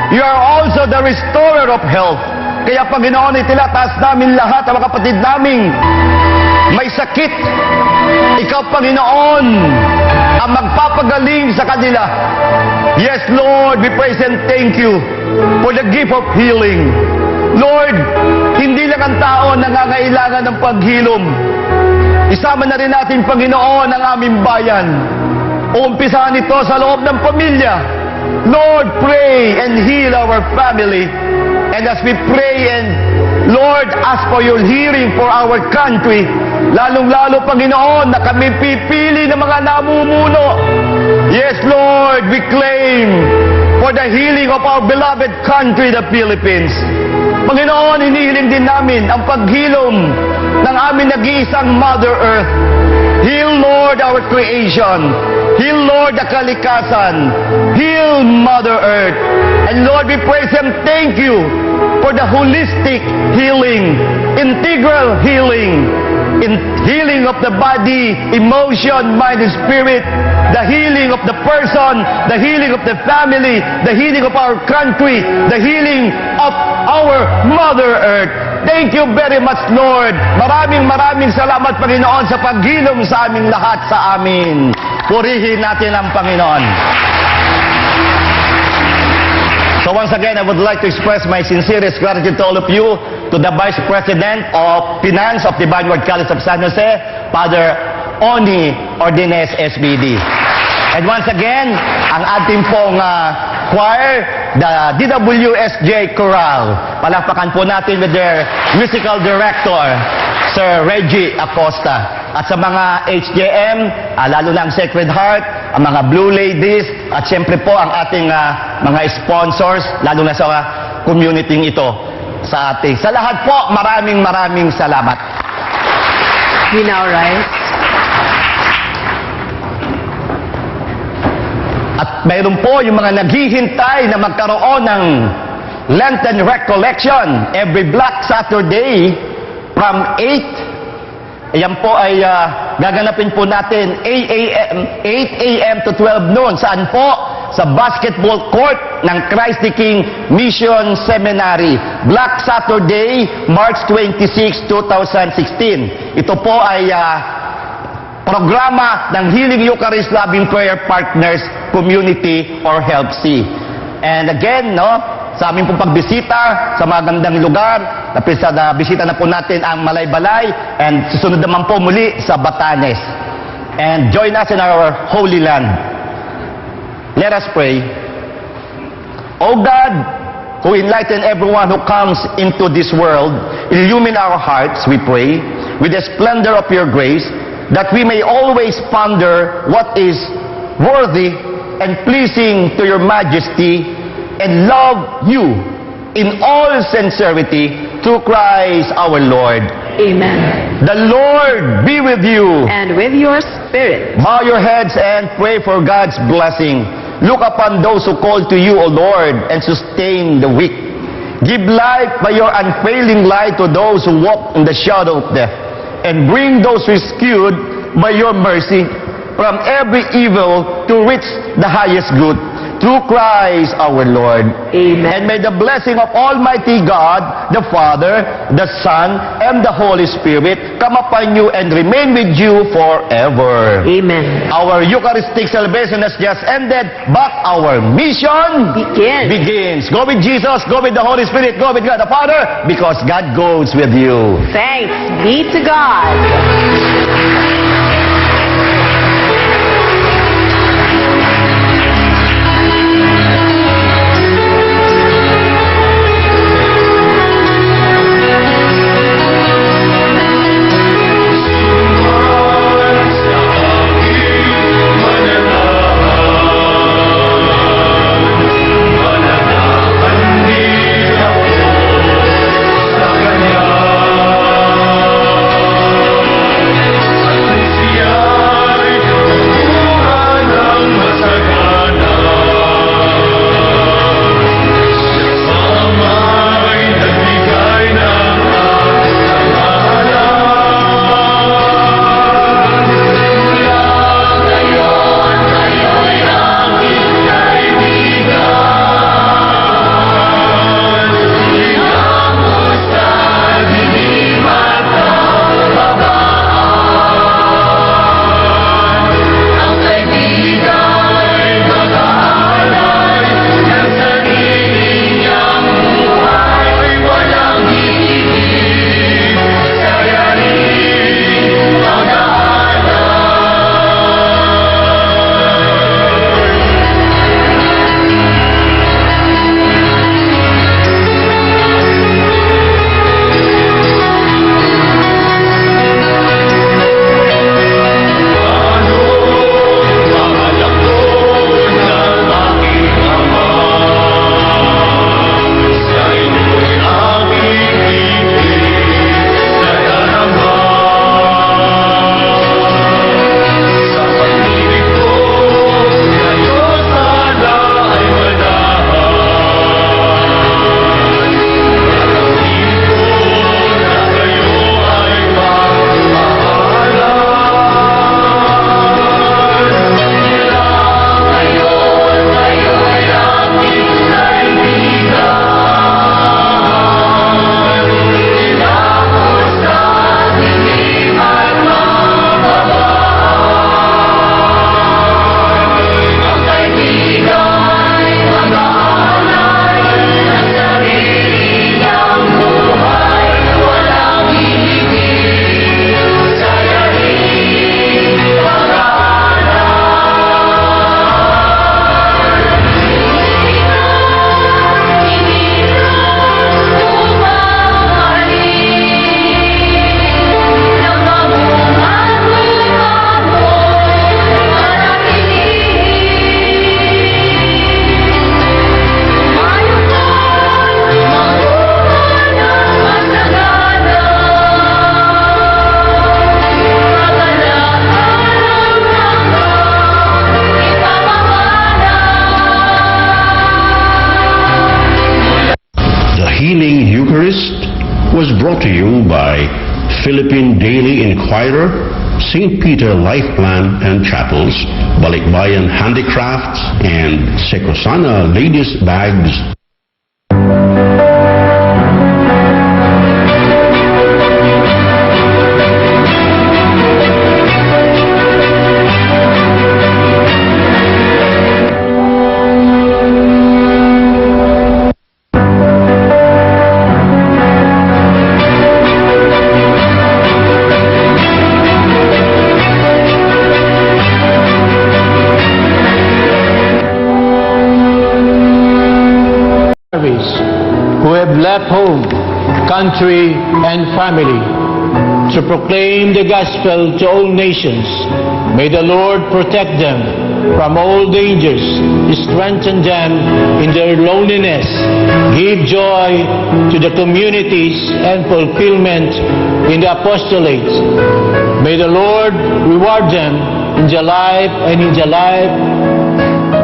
You are also the restorer of health. Kaya Panginoon, itilataas namin lahat ang mga kapatid naming may sakit. Ikaw, Panginoon, ang magpapagaling sa kanila. Yes, Lord, we praise and thank you for the gift of healing. Lord, hindi lang ang tao nangangailangan ng paghilom. Isama na rin natin, Panginoon, ang aming bayan. Umpisahan ito sa loob ng pamilya. Lord, pray and heal our family. And as we pray and Lord, ask for your healing for our country. Lalong-lalo, Panginoon, na kami pipili ng mga namumuno. Yes, Lord, we claim for the healing of our beloved country, the Philippines. Panginoon, hinihiling din namin ang paghilom ng aming nag-iisang Mother Earth. Heal, Lord, our creation. Heal, Lord, the kalikasan. Heal, Mother Earth. And Lord, we praise and thank you for the holistic healing, integral healing, in healing of the body, emotion, mind, and spirit, the healing of the person, the healing of the family, the healing of our country, the healing of our Mother Earth. Thank you very much, Lord. Maraming salamat, Panginoon, sa paghilom sa aming lahat sa amin. Purihin natin ang Panginoon. So once again, I would like to express my sincerest gratitude to all of you, to the Vice President of Finance of Divine Word College of San Jose, Father Oni Ordines, SBD. And once again, ang ating pong choir, the DWSJ Chorale. Palakpakan po natin with their musical director, Sir Reggie Acosta. At sa mga HJM, lalo na ang Sacred Heart, ang mga Blue Ladies, at siyempre po ang ating mga sponsors, lalo na sa community ito sa ating. Sa lahat po, maraming salamat. We now rise. At mayroon po yung mga naghihintay na magkaroon ng Lenten Recollection every Black Saturday from 8. Ayan po ay gaganapin po natin 8 a.m. to 12 noon. Saan po? Sa basketball court ng Christ the King Mission Seminary. Black Saturday, March 26, 2016. Ito po ay programa ng Healing Eucharist Loving Prayer Partners Community or HELPC. And again, sa aming pong pagbisita sa mga gandang lugar, bisita na po natin ang Malaybalay and susunod naman po muli sa Batanes. And join us in our Holy Land. Let us pray. O God, who enlighten everyone who comes into this world, illumine our hearts, we pray, with the splendor of your grace, that we may always ponder what is worthy and pleasing to your majesty, and love you in all sincerity through Christ our Lord. Amen. The Lord be with you. And with your spirit. Bow your heads and pray for God's blessing. Look upon those who call to you, O Lord, and sustain the weak. Give life by your unfailing light to those who walk in the shadow of death, and bring those rescued by your mercy from every evil to reach the highest good. Through Christ our Lord. Amen. And may the blessing of Almighty God, the Father, the Son, and the Holy Spirit come upon you and remain with you forever. Amen. Our Eucharistic celebration has just ended, but our mission begins. Go with Jesus, go with the Holy Spirit, go with God the Father, because God goes with you. Thanks be to God. brought to you by Philippine Daily Inquirer, St. Peter Life Plan and Chapels, Balikbayan Handicrafts, and Secosana Ladies Bags. Who have left home, country, and family to proclaim the gospel to all nations. May the Lord protect them from all dangers, strengthen them in their loneliness, give joy to the communities, and fulfillment in the apostolate. May the Lord reward them in the life and in the life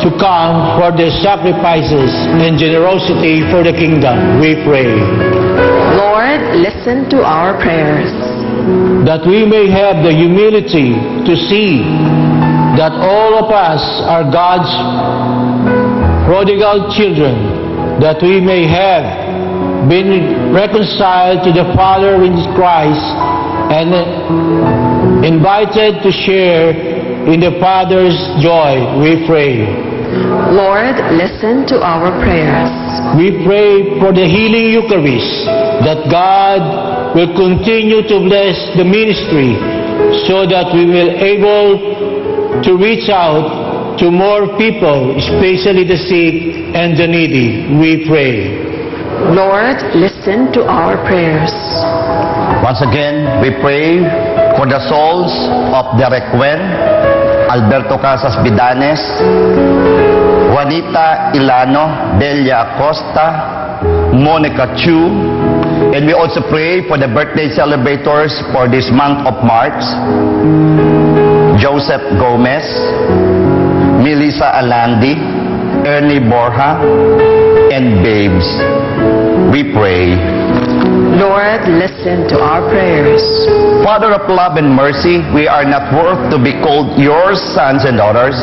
to come for their sacrifices and generosity for the kingdom, we pray. Lord, listen to our prayers. That we may have the humility to see that all of us are God's prodigal children, that we may have been reconciled to the Father in Christ and invited to share in the Father's joy, we pray. Lord, listen to our prayers. We pray for the healing Eucharist, that God will continue to bless the ministry so that we will able to reach out to more people, especially the sick and the needy. We pray. Lord, listen to our prayers. Once again, we pray for the souls of Derek Wen, Alberto Casas Bidanes, Juanita Ilano, Delia Acosta, Monica Chu, and we also pray for the birthday celebrators for this month of March, Joseph Gomez, Melissa Alandi, Ernie Borja, and Babes. We pray. Lord, listen to our prayers. Father of love and mercy, we are not worth to be called your sons and daughters,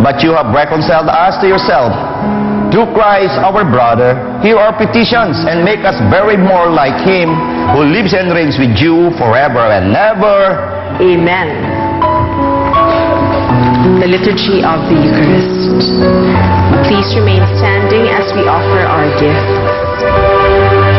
but you have reconciled us to yourself. Through Christ our brother, hear our petitions and make us very more like him who lives and reigns with you forever and ever. Amen. The Liturgy of the Eucharist. Please remain standing as we offer our gifts. Thank you.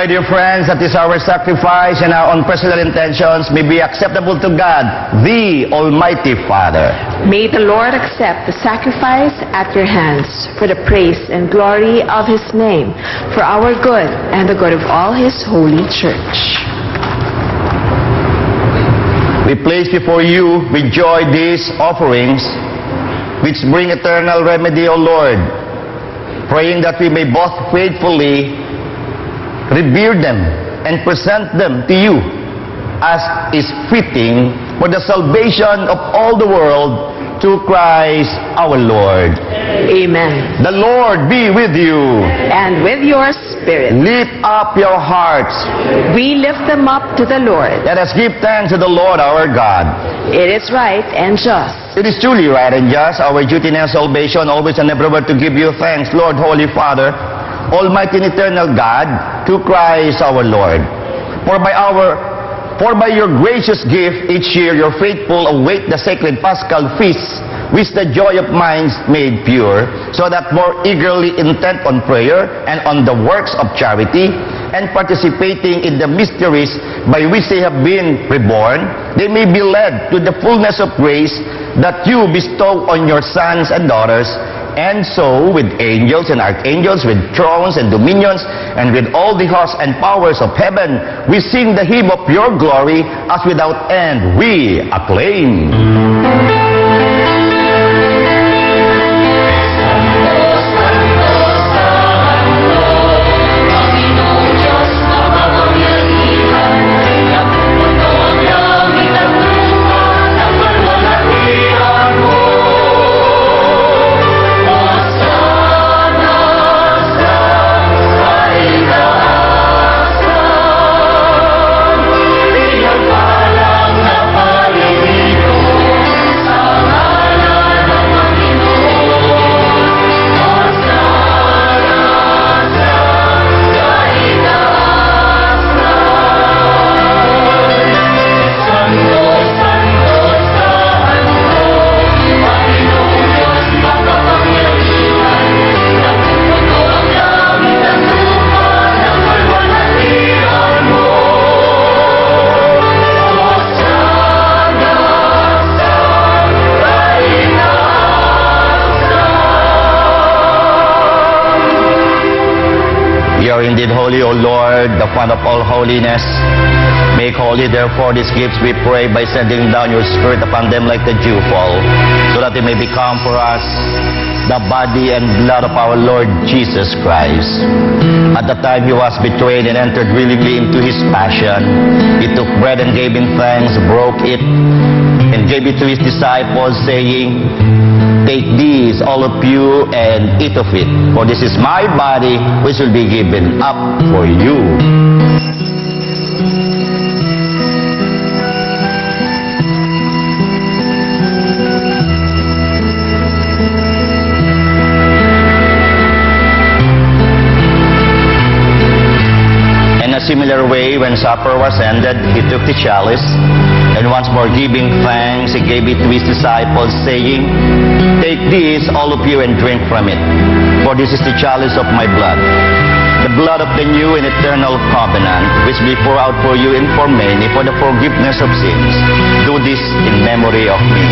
dear friends, that is our sacrifice and our own personal intentions may be acceptable to God, the Almighty Father. May the Lord accept the sacrifice at your hands for the praise and glory of His name, for our good and the good of all His holy church. We place before you with joy these offerings which bring eternal remedy, O Lord, praying that we may both faithfully revere them and present them to you as is fitting for the salvation of all the world through Christ our Lord. Amen. The Lord be with you. And with your spirit. Lift up your hearts. We lift them up to the Lord. Let us give thanks to the Lord our God. It is right and just. It is truly right and just, our duty and salvation, always and everywhere to give you thanks, Lord, Holy Father, Almighty and eternal God, through Christ our Lord. For by your gracious gift each year your faithful await the sacred Paschal feasts, with the joy of minds made pure, so that more eagerly intent on prayer and on the works of charity, and participating in the mysteries by which they have been reborn, they may be led to the fullness of grace that you bestow on your sons and daughters. And so, with angels and archangels, with thrones and dominions, and with all the hosts and powers of heaven, we sing the hymn of your glory, as without end we acclaim. You are indeed holy, O Lord, the fount of all holiness. Make holy, therefore, these gifts, we pray, by sending down your Spirit upon them like the dewfall, so that they may become for us the body and blood of our Lord Jesus Christ. At the time he was betrayed and entered willingly into his passion, he took bread and gave him thanks, broke it, and gave it to his disciples, saying, "Take these, all of you, and eat of it, for this is my body, which will be given up for you." In a similar way, when supper was ended, he took the chalice, and once more giving thanks, he gave it to his disciples, saying, "Take this, all of you, and drink from it, for this is the chalice of my blood, the blood of the new and eternal covenant, which will be poured out for you and for many for the forgiveness of sins. Do this in memory of me."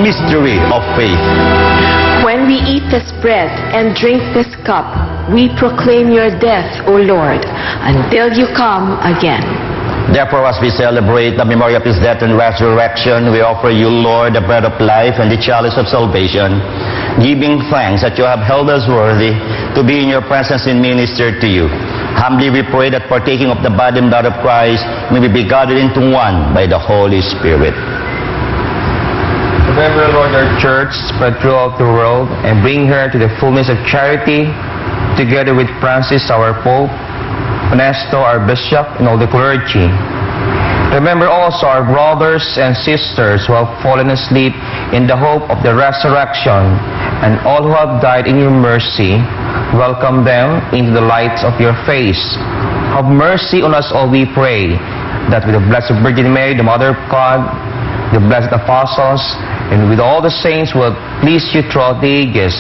Mystery of faith. When we eat this bread and drink this cup, we proclaim your death, O Lord, until you come again. Therefore, as we celebrate the memory of his death and resurrection, we offer you, Lord, the bread of life and the chalice of salvation, giving thanks that you have held us worthy to be in your presence and minister to you. Humbly we pray that partaking of the body and blood of Christ, may we be gathered into one by the Holy Spirit. Remember, Lord, our church spread throughout the world, and bring her to the fullness of charity, together with Francis, our Pope, Ernesto, our Bishop, and all the clergy. Remember also our brothers and sisters who have fallen asleep in the hope of the resurrection, and all who have died in your mercy. Welcome them into the light of your face. Have mercy on us all, we pray, that with the Blessed Virgin Mary, the Mother of God, the blessed apostles, and with all the saints who have pleased you throughout the ages,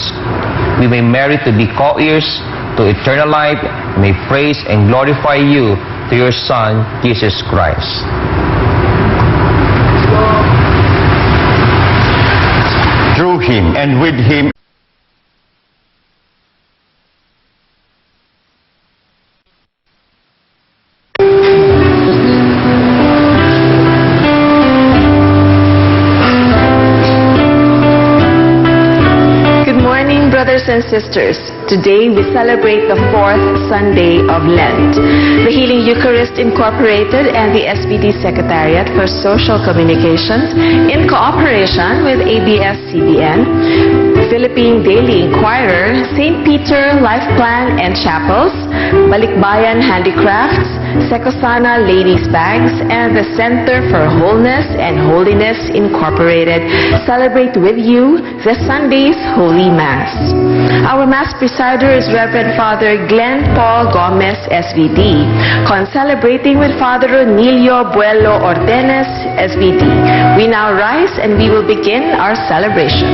we may merit to be co-heirs to eternal life, and may praise and glorify you through your Son, Jesus Christ. Through him and with him, brothers and sisters, today we celebrate the fourth Sunday of Lent. The Healing Eucharist Incorporated and the SBD Secretariat for Social Communications, in cooperation with ABS-CBN, Philippine Daily Inquirer, St. Peter Life Plan and Chapels, Balikbayan Handicrafts, Secosana Ladies Bags, and the Center for Wholeness and Holiness Incorporated celebrate with you the Sunday's Holy Mass. Our Mass presider is Reverend Father Glenn Paul Gomez, SVD, concelebrating with Father Ronilio Buelo Ordenes, SVD. We now rise and we will begin our celebration.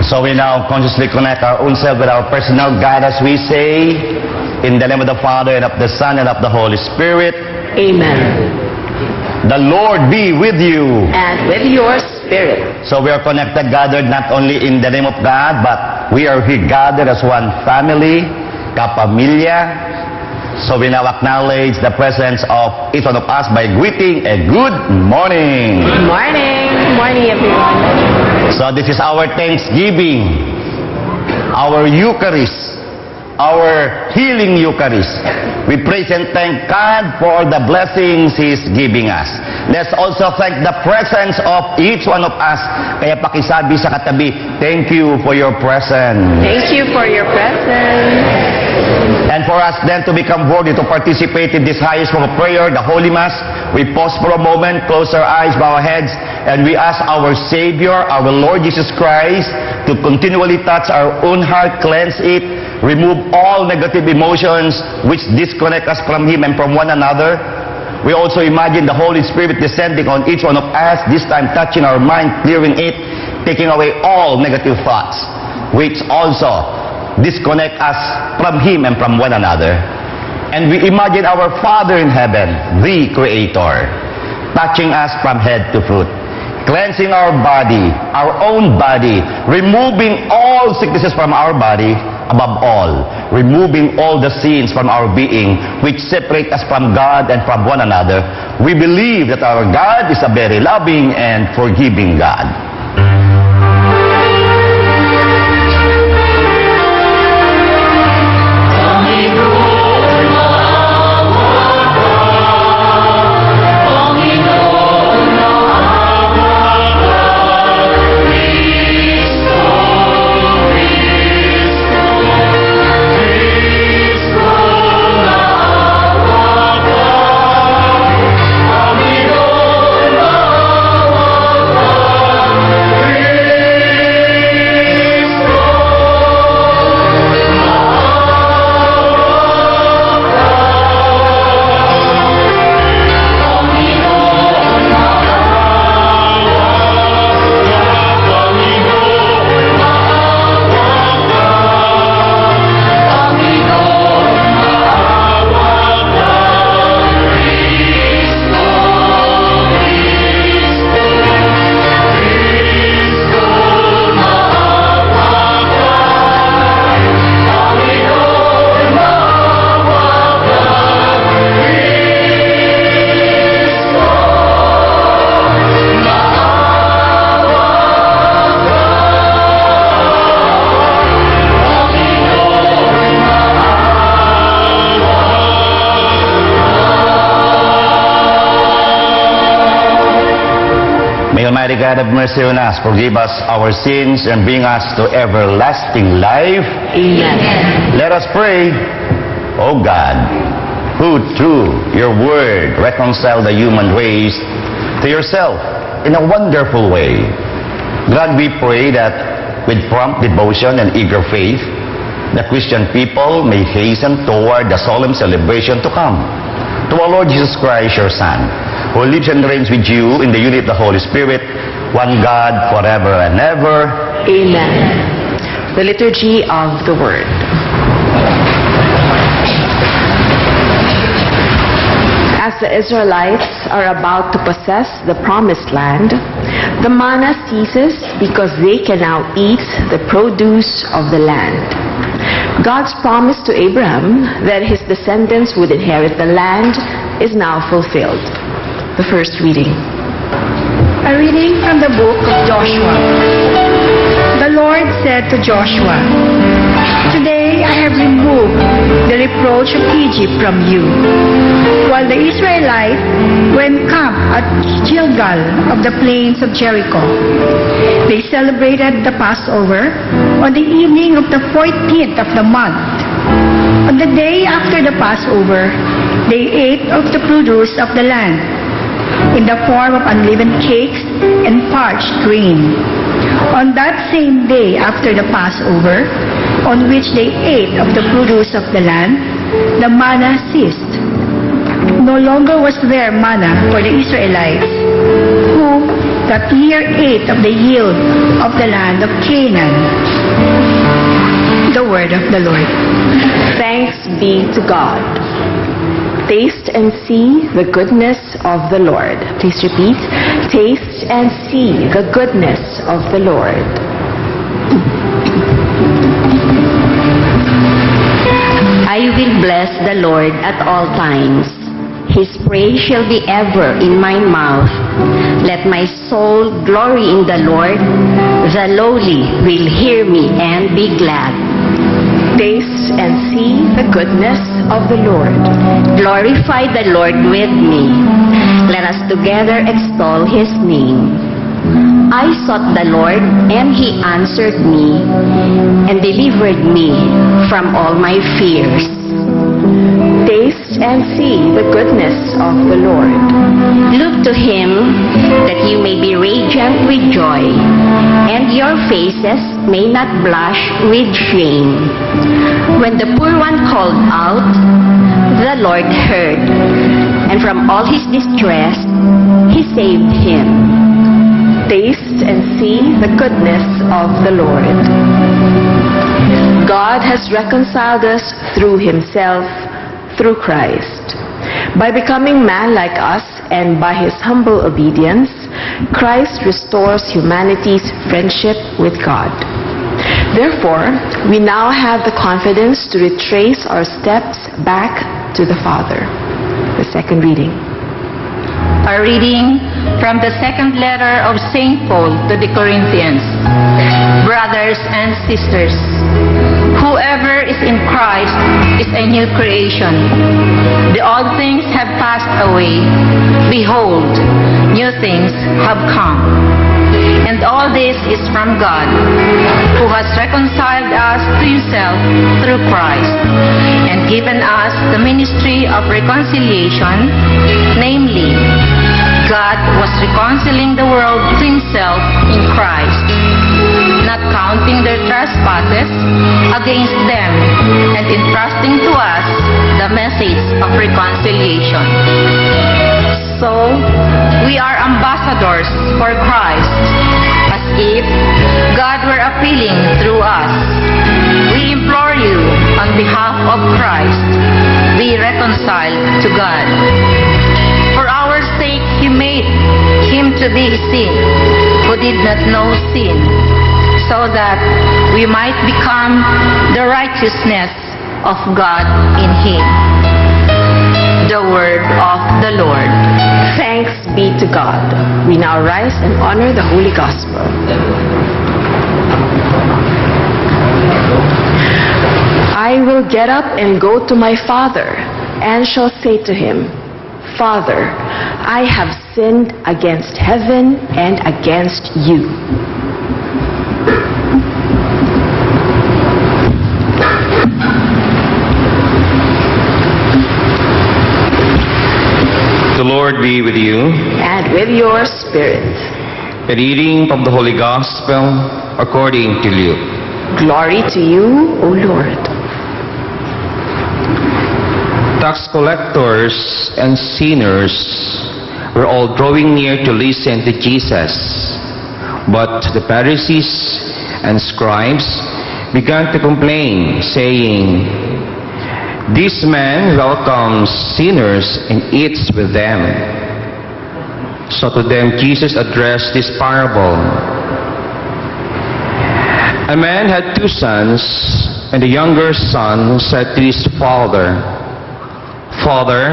So we now consciously connect our own self with our personal God as we say, in the name of the Father, and of the Son, and of the Holy Spirit. Amen. The Lord be with you. And with your spirit. So we are connected, gathered not only in the name of God, but we are here gathered as one family, kapamilya. So we now acknowledge the presence of each one of us by greeting a good morning. Good morning. Good morning, everyone. So this is our Thanksgiving, our Eucharist, our healing Eucharist. We praise and thank God for the blessings He's giving us. Let's also thank the presence of each one of us. Kaya pakisabi sa katabi, thank you for your presence. Thank you for your presence. And for us then to become worthy to participate in this highest form of prayer, the Holy Mass, we pause for a moment, close our eyes, bow our heads, and we ask our Savior, our Lord Jesus Christ, to continually touch our own heart, cleanse it, remove all negative emotions which disconnect us from Him and from one another. We also imagine the Holy Spirit descending on each one of us, this time touching our mind, clearing it, taking away all negative thoughts, which also disconnect us from Him and from one another. And we imagine our Father in heaven, the Creator, touching us from head to foot, cleansing our body, our own body, removing all sicknesses from our body, above all, removing all the sins from our being which separate us from God and from one another. We believe that our God is a very loving and forgiving God. Almighty God have mercy on us, forgive us our sins, and bring us to everlasting life. Amen. Let us pray. O God, who through your word reconcile the human race to yourself in a wonderful way, God, we pray that with prompt devotion and eager faith, the Christian people may hasten toward the solemn celebration to come, to our Lord Jesus Christ, your Son, who lives and reigns with you in the unity of the Holy Spirit, one God, forever and ever. Amen. The Liturgy of the Word. As the Israelites are about to possess the promised land, the manna ceases because they can now eat the produce of the land. God's promise to Abraham that his descendants would inherit the land is now fulfilled. The first reading. A reading from the book of Joshua. The Lord said to Joshua, "Today I have removed the reproach of Egypt from you." While the Israelites were encamped at Gilgal of the plains of Jericho, they celebrated the Passover on the evening of the 14th of the month. On the day after the Passover, they ate of the produce of the land, in the form of unleavened cakes and parched grain. On that same day after the Passover, on which they ate of the produce of the land, the manna ceased. No longer was there manna for the Israelites, who that year ate of the yield of the land of Canaan. The word of the Lord. Thanks be to God. Taste and see the goodness of the Lord. Please repeat. Taste and see the goodness of the Lord. I will bless the Lord at all times. His praise shall be ever in my mouth. Let my soul glory in the Lord. The lowly will hear me and be glad. Taste and see goodness of the Lord. Glorify the Lord with me. Let us together extol his name. I sought the Lord, and he answered me, and delivered me from all my fears. Taste and see the goodness of the Lord. Look to him that you may be radiant with joy, and your faces may not blush with shame. When the poor one called out, the Lord heard, and from all his distress he saved him. Taste and see the goodness of the Lord. God has reconciled us through himself, through Christ. By becoming man like us and by his humble obedience, Christ restores humanity's friendship with God. Therefore, we now have the confidence to retrace our steps back to the Father. The second reading. A reading from the second letter of St. Paul to the Corinthians. Brothers and sisters, whoever is in Christ is a new creation. The old things have passed away. Behold, new things have come. And all this is from God, who has reconciled us to himself through Christ, and given us the ministry of reconciliation, namely, God was reconciling the world to himself in Christ, not counting their trespasses against them, and entrusting to us the message of reconciliation. So, we are ambassadors for Christ, as if God were appealing through us. We implore you, on behalf of Christ, be reconciled to God. For our sake he made him to be sin, who did not know sin, so that we might become the righteousness of God in him. The word of the Lord. Thanks be to God. We now rise and honor the Holy Gospel. I will get up and go to my Father, and shall say to him, Father, I have sinned against heaven and against you. The Lord be with you. And with your spirit. A reading from the Holy Gospel according to Luke. Glory to you, O Lord. Tax collectors and sinners were all drawing near to listen to Jesus. But the Pharisees and scribes began to complain, saying, "This man welcomes sinners and eats with them." So to them Jesus addressed this parable. A man had 2 sons, and the younger son said to his father, "Father,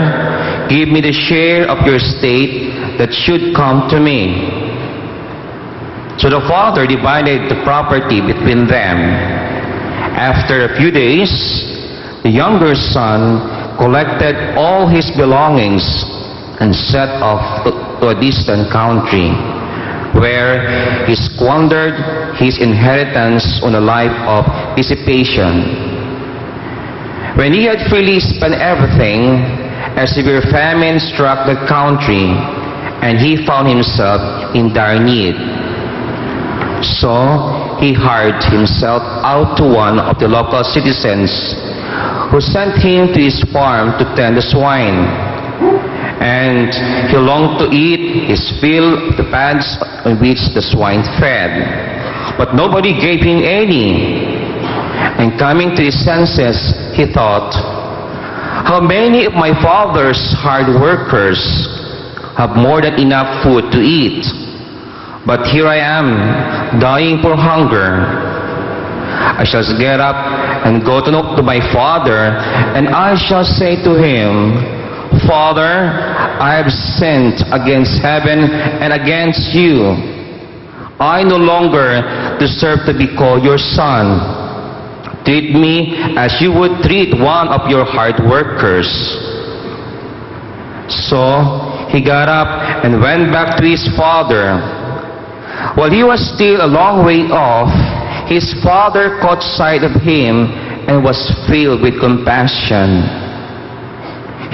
give me the share of your estate that should come to me." So the father divided the property between them. After a few days, the younger son collected all his belongings and set off to a distant country, where he squandered his inheritance on a life of dissipation. When he had freely spent everything, a severe famine struck the country, and he found himself in dire need. So he hired himself out to one of the local citizens, who sent him to his farm to tend the swine. And he longed to eat his fill of the pads on which the swine fed, but nobody gave him any. And coming to his senses, he thought, "How many of my father's hard workers have more than enough food to eat, but here I am, dying for hunger. I shall get up and go to my father, and I shall say to him, Father, I have sinned against heaven and against you. I no longer deserve to be called your son. Treat me as you would treat one of your hard workers." So he got up and went back to his father. While he was still a long way off, his father caught sight of him and was filled with compassion.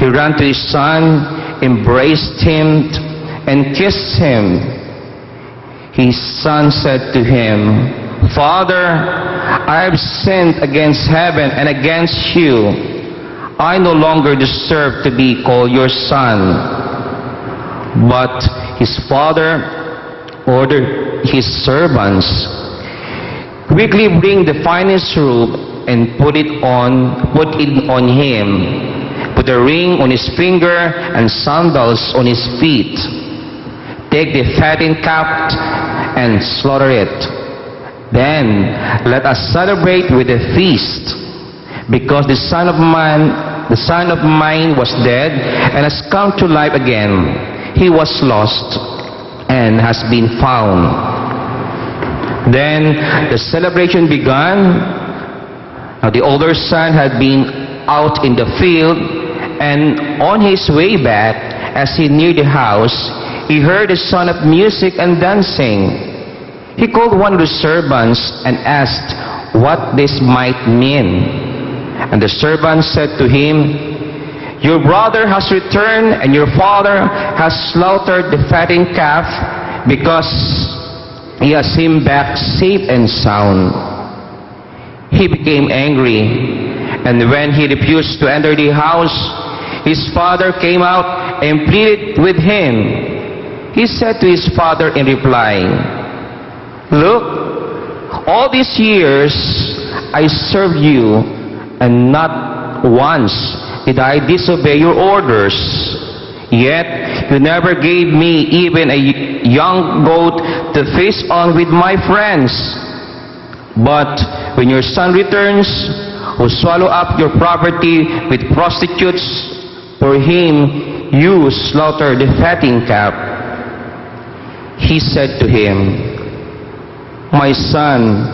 He ran to his son, embraced him, and kissed him. His son said to him, "Father, I have sinned against heaven and against you. I no longer deserve to be called your son." But his father ordered his servants, "Quickly bring the finest robe and put it on him. Put a ring on his finger and sandals on his feet. Take the fattened calf and slaughter it. Then let us celebrate with a feast, because the son of mine was dead and has come to life again. He was lost and has been found." Then the celebration began. Now the older son had been out in the field, and on his way back, as he neared the house, he heard the sound of music and dancing. He called one of the servants and asked what this might mean. And the servant said to him, "Your brother has returned, and your father has slaughtered the fattened calf, because he has him back safe and sound." He became angry, and when he refused to enter the house, his father came out and pleaded with him. He said to his father in reply, "Look, all these years I served you, and not once did I disobey your orders. Yet you never gave me even a young goat to feast on with my friends. But when your son returns, who swallow up your property with prostitutes, for him you slaughter the fattened calf." He said to him, "My son,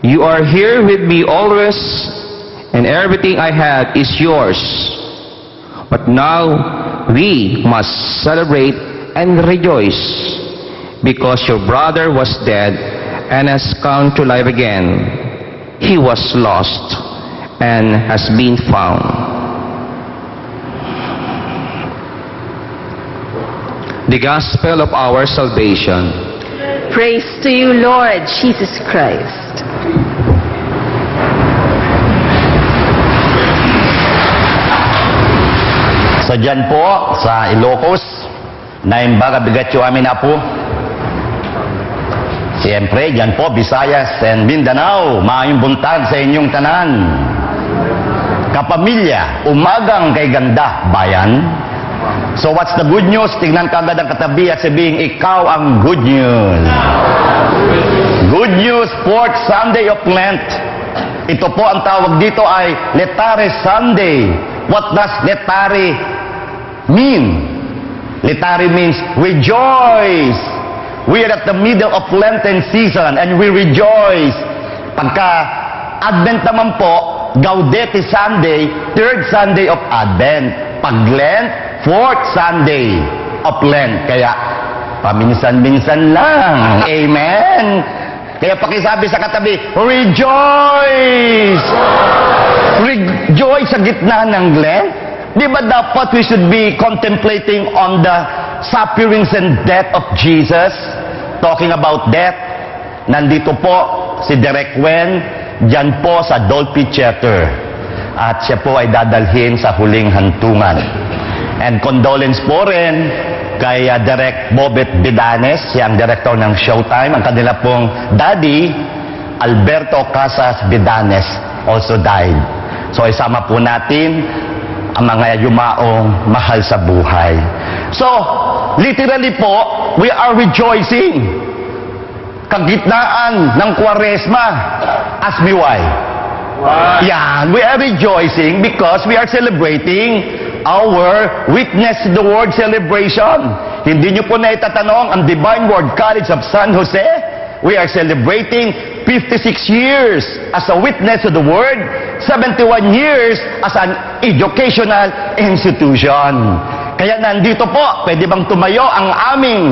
you are here with me always, and everything I have is yours. But now we must celebrate and rejoice, because your brother was dead and has come to life again. He was lost and has been found." The Gospel of our salvation. Praise to you, Lord Jesus Christ. So dyan po sa Ilocos, naimbaga bigatyo amin na po. Siyempre, dyan po, Visayas and Mindanao, maayong buntag sa inyong tanan. Kapamilya, umagang kay ganda, bayan. So what's the good news? Tingnan ka agad ang katabi at sabihin, ikaw ang good news. Good news, 4th Sunday of Lent. Ito po ang tawag dito ay Letare Sunday. What does Letare mean? Letare means rejoice. We are at the middle of Lenten season and we rejoice. Pagka Advent naman po, Gaudete Sunday, 3rd Sunday of Advent. Pag Lent, 4th Sunday of Lent. Kaya, paminsan-minsan lang. Amen? Kaya pakisabi sa katabi, rejoice! Rejoice sa gitna ng Lent. Di ba dapat we should be contemplating on the sufferings and death of Jesus? Talking about death, nandito po si Derek Wen, dyan po sa Dolphy Theater. At siya po ay dadalhin sa huling hantungan. And condolence po rin kay Direk Bobet Bidanes, siya ang director ng Showtime. Ang kanila pong daddy, Alberto Casas Bidanes, also died. So isama po natin ang mga yumaong mahal sa buhay. So, literally po, we are rejoicing. Kagitnaan ng Kwaresma. Ask me why. Yeah, we are rejoicing because we are celebrating our Witness to the Word celebration. Hindi nyo po na itatanong ang Divine Word College of San Jose. We are celebrating 56 years as a witness to the Word, 71 years as an educational institution. Kaya nandito po, pwede bang tumayo ang aming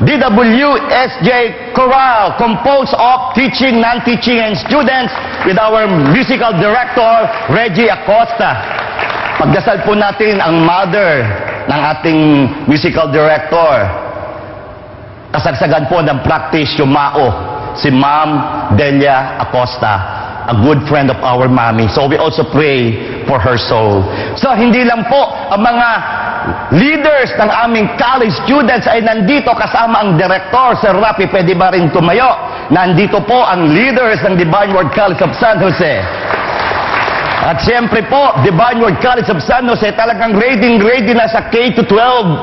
DWSJ Chorale, composed of teaching, non-teaching, and students with our musical director, Reggie Acosta. Pagdasal po natin ang mother ng ating musical director. Kasagsagan po ng practice yumao, si Ma'am Delia Acosta, a good friend of our mommy. So we also pray for her soul. So hindi lang po ang mga leaders ng aming college students ay nandito kasama ang director, Sir Rafi, pwede ba rin tumayo? Nandito po ang leaders ng Divine Word College of San Jose. At siyempre po, Divine Word College of San Jose talagang ready na sa K-12,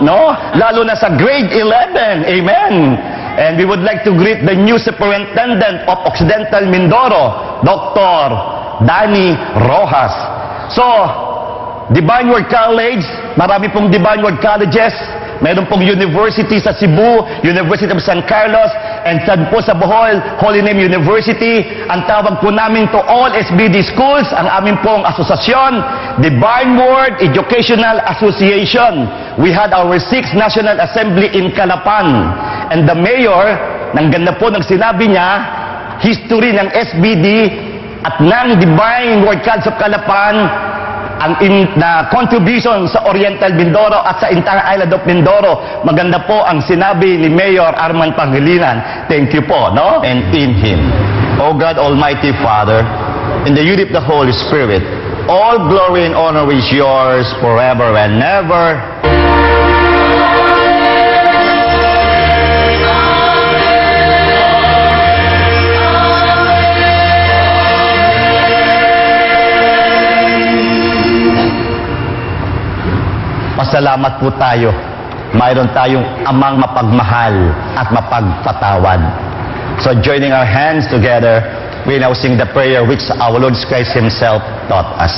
no? Lalo na sa grade 11. Amen. And we would like to greet the new superintendent of Occidental Mindoro, Dr. Danny Rojas. So, Divine Word College, marami pong Divine Word Colleges. Meron pong university sa Cebu, University of San Carlos, and saan po sa Bohol, Holy Name University. Ang tawag po namin to all SBD schools, ang amin pong asosasyon, Divine Word Educational Association. We had our 6th National Assembly in Calapan. And the mayor, nang ganda po ng sinabi niya, history ng SBD at ng Divine Word College of Calapan, ang na contribution sa Oriental Mindoro at sa entire island of Mindoro. Maganda po ang sinabi ni Mayor Arman Pangilinan. Thank you po, no? And in Him, O God Almighty Father, in the unity of the Holy Spirit, all glory and honor is yours forever and ever. Pasalamat po tayo. Mayroon tayong amang mapagmahal at mapagpatawad. So joining our hands together, we now sing the prayer which our Lord Christ Himself taught us.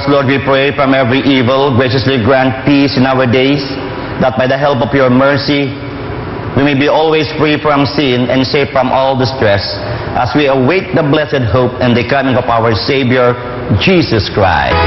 Lord, we pray from every evil, graciously grant peace in our days, that by the help of your mercy, we may be always free from sin and safe from all distress, as we await the blessed hope and the coming of our Savior, Jesus Christ.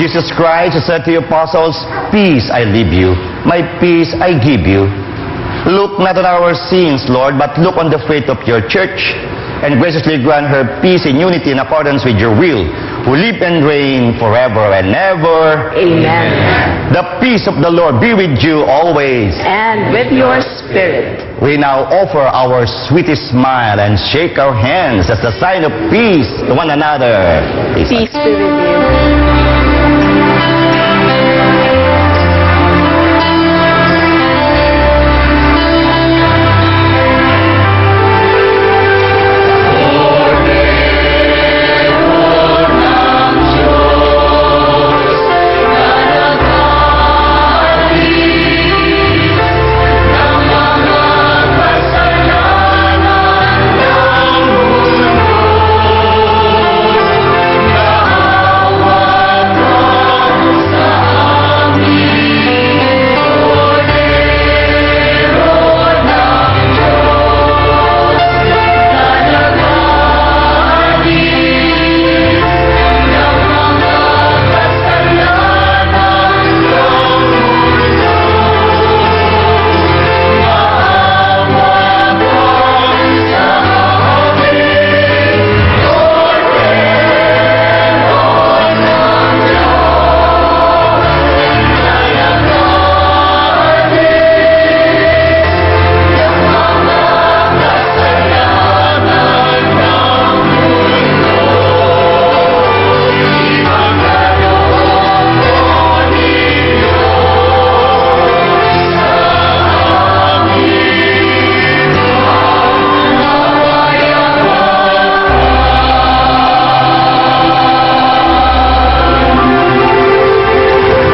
Jesus Christ said to the apostles, "Peace I leave you, my peace I give you." Look not on our sins, Lord, but look on the faith of your church, and graciously grant her peace and unity in accordance with your will, who live and reign forever and ever. Amen. The peace of the Lord be with you always. And with your spirit. We now offer our sweetest smile and shake our hands as a sign of peace to one another. Peace be with you.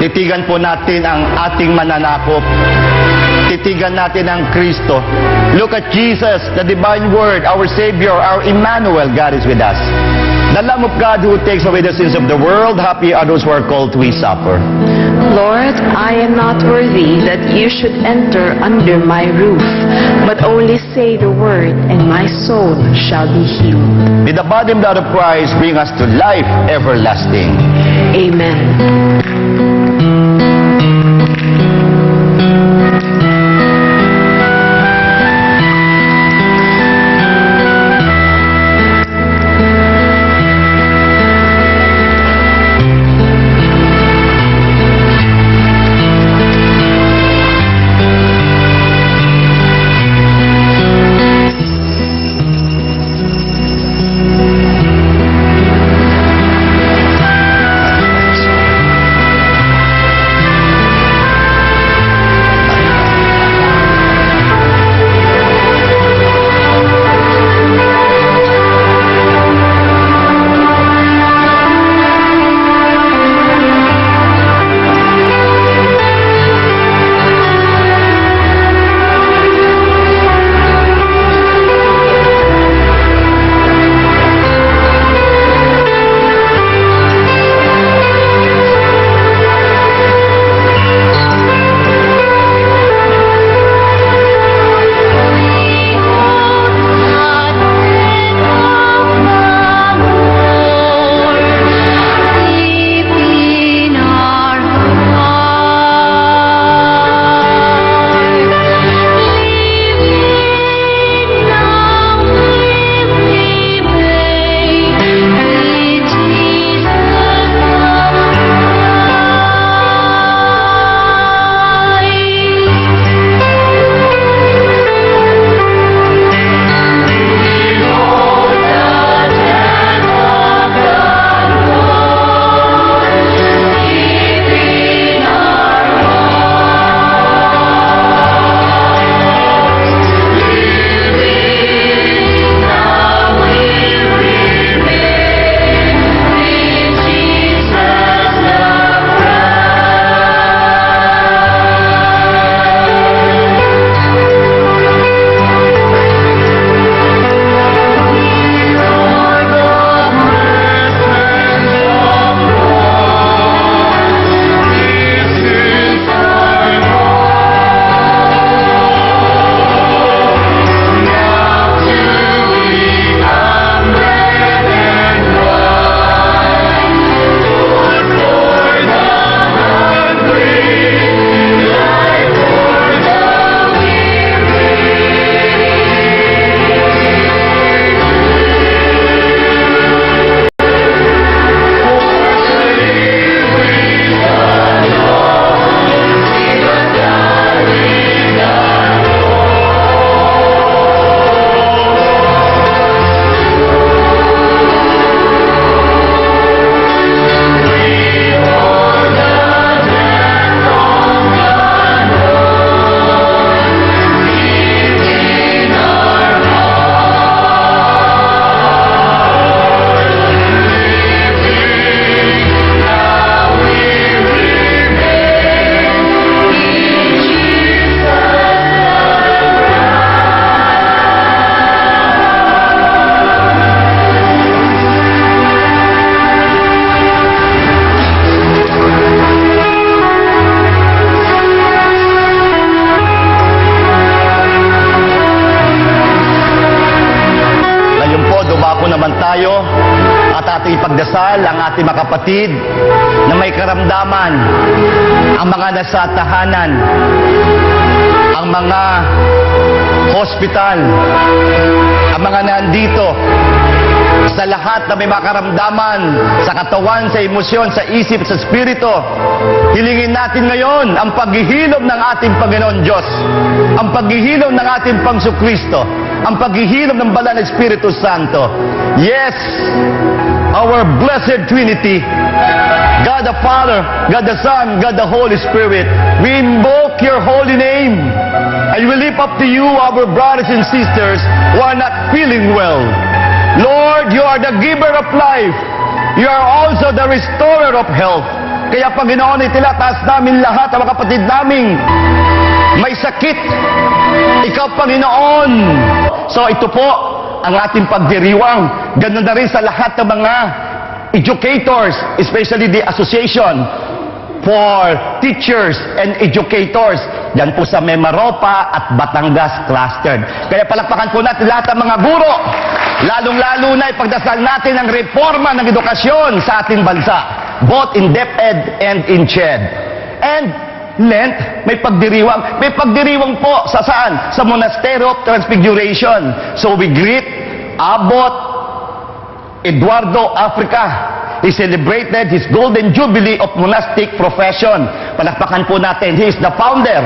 Titigan po natin ang ating mananakop. Titigan natin ang Kristo. Look at Jesus, the divine word, our Savior, our Emmanuel. God is with us. The Lamb of God who takes away the sins of the world. Happy are those who are called to His supper. Lord, I am not worthy that you should enter under my roof, but only say the word, and my soul shall be healed. May the body and blood of Christ bring us to life everlasting. Amen. natin ipagdasal ang ating mga kapatid na may karamdaman, ang mga nasa tahanan, ang mga hospital, ang mga nandito, sa lahat na may makaramdaman, sa katawan, sa emosyon, sa isip, sa spirito. Hilingin natin ngayon ang paghihilom ng ating Panginoon Diyos, ang paghihilom ng ating Pangso Kristo, ang paghihilom ng Banal na Espiritu Santo. Yes, our blessed Trinity, God the Father, God the Son, God the Holy Spirit, we invoke your holy name, and we lift up to you our brothers and sisters who are not feeling well. Lord, you are the giver of life. You are also the restorer of health. Kaya Panginoon, itilataas namin lahat ang mga kapatid naming may sakit. Ikaw, Panginoon. So ito po ang ating pagdiriwang. Ganun na rin sa lahat ng mga educators, especially the Association for Teachers and Educators. Yan po sa Mimaropa at Batangas clustered. Kaya palakpakan po natin lahat ng mga guro. Lalong-lalo na ipagdasal natin ang reforma ng edukasyon sa ating bansa, both in DepEd and in CHED. And Lent, may pagdiriwang. May pagdiriwang po sa saan? Sa Monastery of Transfiguration. So we greet Abbot Eduardo Africa. He celebrated his golden jubilee of monastic profession. Palakpakan po natin. He is the founder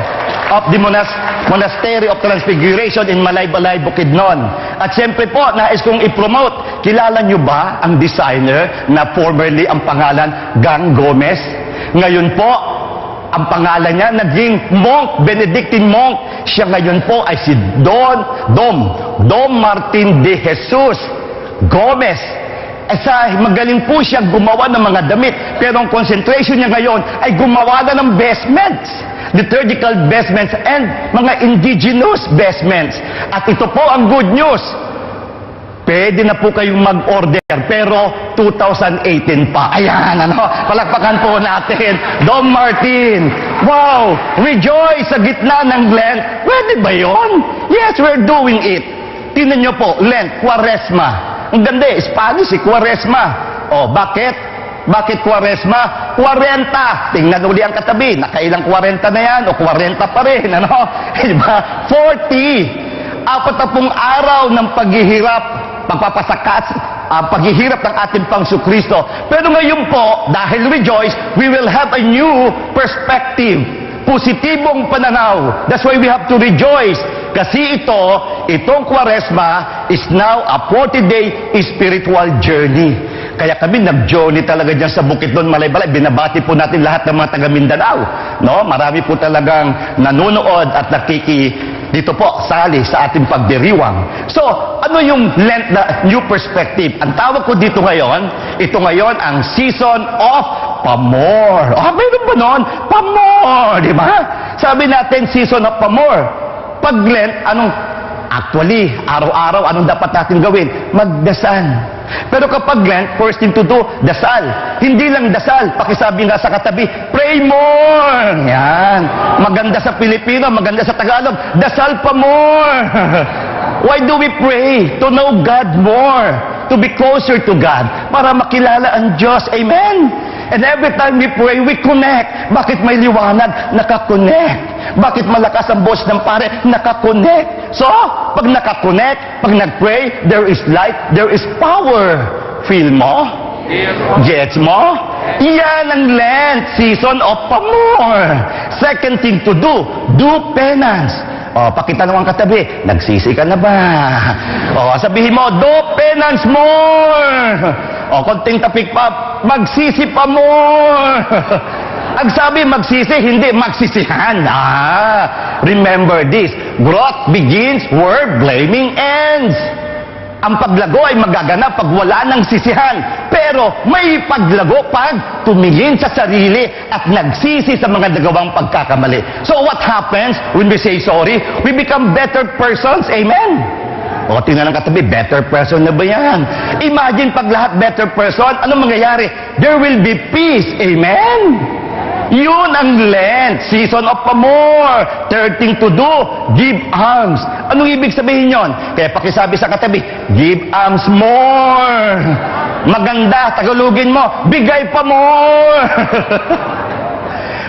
of the Monastery of Transfiguration in Malaybalay, Bukidnon. At siyempre po, nais kong i-promote. Kilala nyo ba ang designer na formerly ang pangalan Gang Gomez? Ngayon po, ang pangalan niya naging monk, Benedictine monk. Siya ngayon po ay si Dom Martin de Jesus Gomez. Magaling po siya gumawa ng mga damit, pero ang concentration niya ngayon ay gumawa na ng vestments, liturgical vestments and mga indigenous vestments. At ito po ang good news. Pwede na po kayong mag-order, pero 2018 pa. Ayan, palakpakan po natin. Dom Martin, wow, rejoice sa gitna ng Lent. Pwede ba yun? Yes, we're doing it. Tingnan nyo po, Lent, Quaresma. Ang ganda Spanish, Quaresma. Oh, bakit? Bakit Quaresma? 40. Tingnan uli ang katabi. Nakailang 40 na yan o 40 pa rin. Diba? 40. 40 araw ng paghihirap, pagpapasakat, paghihirap ng ating Pangso Kristo. Pero ngayon po, dahil rejoice, we will have a new perspective. Positibong pananaw. That's why we have to rejoice. Kasi itong Quaresma is now a 40-day spiritual journey. Kaya kami nag-journey talaga dyan sa Bukidnon, Malaybalay. Binabati po natin lahat ng mga taga Mindanao. No? Marami po talagang nanonood at dito po, sali sa ating pagdiriwang. So, ano yung Lent na new perspective? Ang tawag ko dito ngayon, ito ngayon ang season of Pamor. Mayroon ba nun? Pamor, di ba? Sabi natin, season of Pamor. Pag Lent, actually, araw-araw, anong dapat natin gawin? Magdasal. Pero kapag Lent, first thing to do, dasal. Hindi lang dasal. Pakisabi nga sa katabi, pray more. Yan. Maganda sa Pilipino, maganda sa Tagalog, dasal pa more. Why do we pray? To know God more. To be closer to God. Para makilala ang Diyos. Amen? And every time we pray, we connect. Bakit may liwanag? Nakakonect. Bakit malakas ang boss ng pare? Nakakonect. So, pag nakakonect, pag nagpray, there is light, there is power. Feel mo? Gets mo? Yan ang Lent, season of Pamor. Second thing to do penance. Pakitanong ang katabi, nagsisi ka na ba? Sabihin mo, do penance more. Konting tapik pa, magsisi pa more. Ang sabi magsisi, hindi magsisihan. Remember this, growth begins where blaming ends. Ang paglago ay magaganap pag wala ng sisihan. Pero may paglago pag tumingin sa sarili at nagsisi sa mga nagawang pagkakamali. So what happens when we say sorry? We become better persons. Amen? Tingnan ng katabi, better person na ba yan? Imagine pag lahat better person, anong mangyayari? There will be peace. Amen? Yun ang Lent, season of Pamor. Third thing to do, give alms. Anong ibig sabihin yon? Kaya pakisabi sa katabi, give alms more. Maganda, Tagalogin mo, bigay pa more.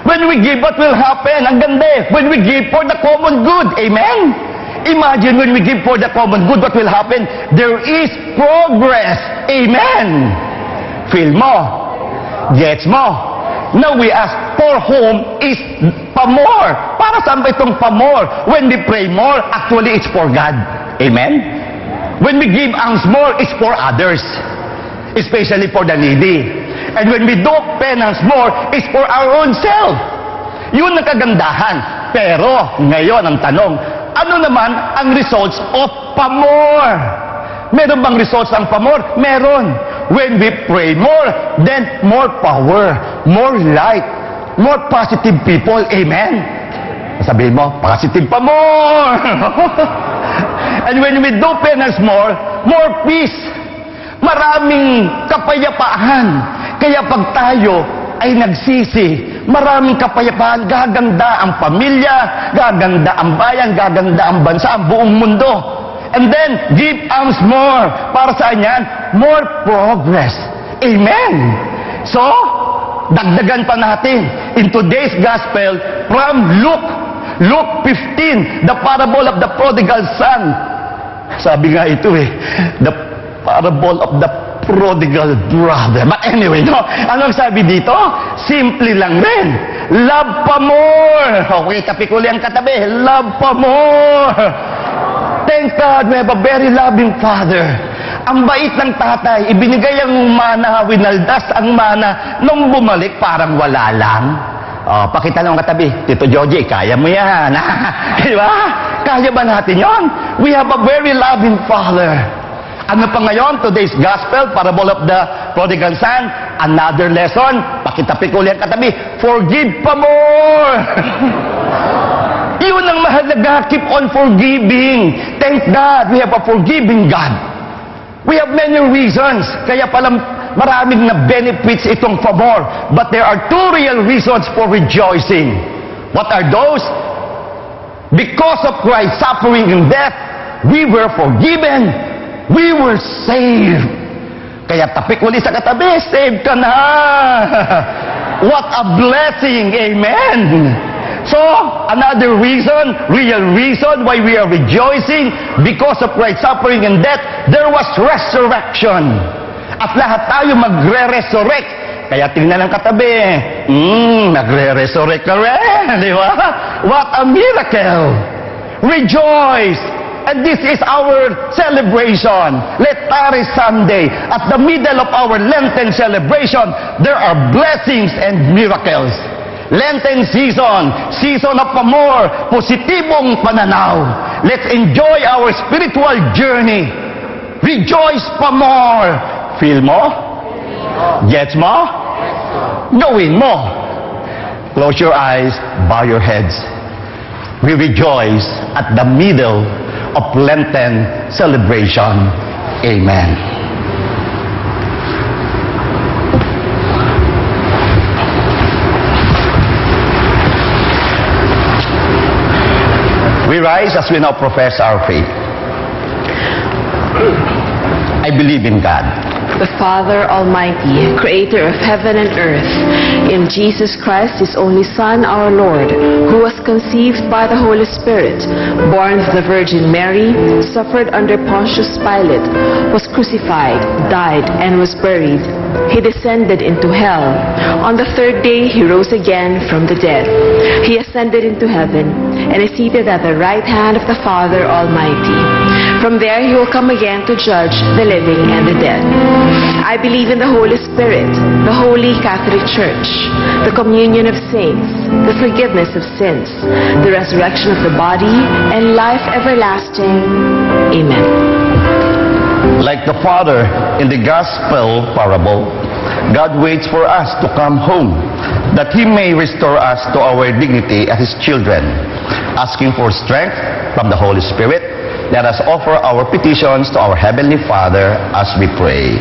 When we give, what will happen? Ang ganda eh. When we give for the common good. Amen? Imagine when we give for the common good, what will happen? There is progress. Amen? Feel mo? Gets mo? Now we ask, for whom is pa more? Para saan ba itong pa more? When we pray more, actually it's for God. Amen? When we give alms more, it's for others. Especially for the needy. And when we do penance more, it's for our own self. Yun ang kagandahan. Pero, ngayon ang tanong, ano naman ang results of pa-more? Meron bang results ang pa-more? Meron. When we pray more, then more power, more light, more positive people. Amen? Sabihin mo, positive pa more. And when we do penance more peace. Maraming kapayapaan. Kaya pag tayo ay nagsisi, maraming kapayapaan, gaganda ang pamilya, gaganda ang bayan, gaganda ang bansa, ang buong mundo. And then, give alms more. Para saan yan? More progress. Amen. So, dagdagan pa natin in today's gospel from Luke 15, the parable of the prodigal son. Sabi nga ito the parable of the prodigal brother. But anyway, no? Anong sabi dito? Simple lang rin. Love pa more. Okay, tapik uli ang katabi. Love pa more. Thank God we have a very loving Father. Ang bait ng tatay, ibinigay ang mana, winaldas ang mana, nung bumalik parang wala lang. Pakita lang ang katabi, Tito Joji, kaya mo yan. Di ba? Kaya ba natin yon? We have a very loving Father. Ano pa ngayon? Today's gospel, parable of the prodigal son. Another lesson, pakitapik ulit ang katabi, forgive pa more. Yun ang mahalaga, keep on forgiving. Thank God, we have a forgiving God. We have many reasons, kaya pala maraming na benefits itong favor. But there are two real reasons for rejoicing. What are those? Because of Christ's suffering and death, we were forgiven. We were saved. Kaya tapik ulit sa katabi, saved ka na. What a blessing. Amen. So, another reason, real reason why we are rejoicing, because of Christ's suffering and death, there was resurrection. At lahat tayo magre-resurrect. Kaya tingnan ang katabi, nagre-resurrect ka rin, di ba? What a miracle! Rejoice! And this is our celebration. Letari Sunday. At the middle of our Lenten celebration, there are blessings and miracles. Lenten season, season of pamor, positibong pananaw. Let's enjoy our spiritual journey. Rejoice pa more. Feel mo? Gets mo? Gawin mo. Close your eyes, bow your heads. We rejoice at the middle of Lenten celebration. Amen. We rise as we now profess our faith. I believe in God, the Father Almighty, creator of heaven and earth, in Jesus Christ, his only Son, our Lord, who was conceived by the Holy Spirit, born of the Virgin Mary, suffered under Pontius Pilate, was crucified, died, and was buried. He descended into hell. On the third day, he rose again from the dead. He ascended into heaven, and is seated at the right hand of the Father Almighty. From there he will come again to judge the living and the dead. I believe in the Holy Spirit, the Holy Catholic Church, the communion of saints, the forgiveness of sins, the resurrection of the body, and life everlasting. Amen. Like the Father in the Gospel parable, God waits for us to come home, that He may restore us to our dignity as His children. Asking for strength from the Holy Spirit, let us offer our petitions to our Heavenly Father as we pray.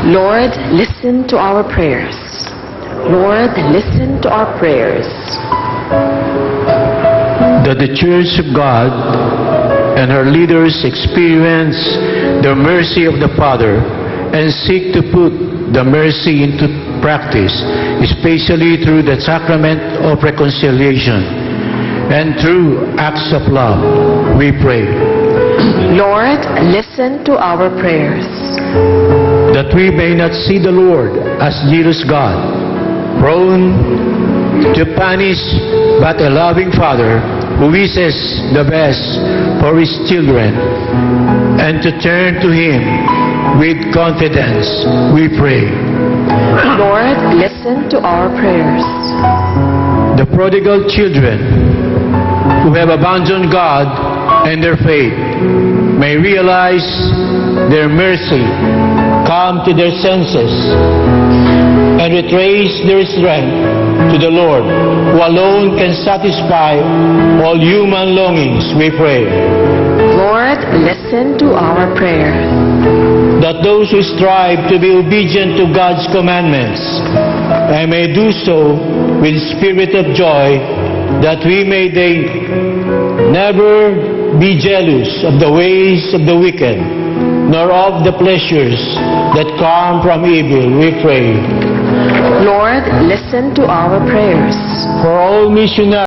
Lord, listen to our prayers. Lord, listen to our prayers. That the Church of God and her leaders experience the mercy of the Father and seek to put the mercy into practice, especially through the sacrament of reconciliation and through acts of love, we pray. Lord, listen to our prayers. That we may not see the Lord as jealous God, prone to punish, but a loving Father who wishes the best for His children, and to turn to Him with confidence, we pray. Lord, listen to our prayers. The prodigal children who have abandoned God and their faith may realize their mercy, come to their senses, and retrace their strength to the Lord, who alone can satisfy all human longings, we pray. Lord, listen to our prayers. That those who strive to be obedient to God's commandments may do so with spirit of joy, that we may never be jealous of the ways of the wicked, nor of the pleasures that come from evil, we pray. Lord, listen to our prayers. For all missionaries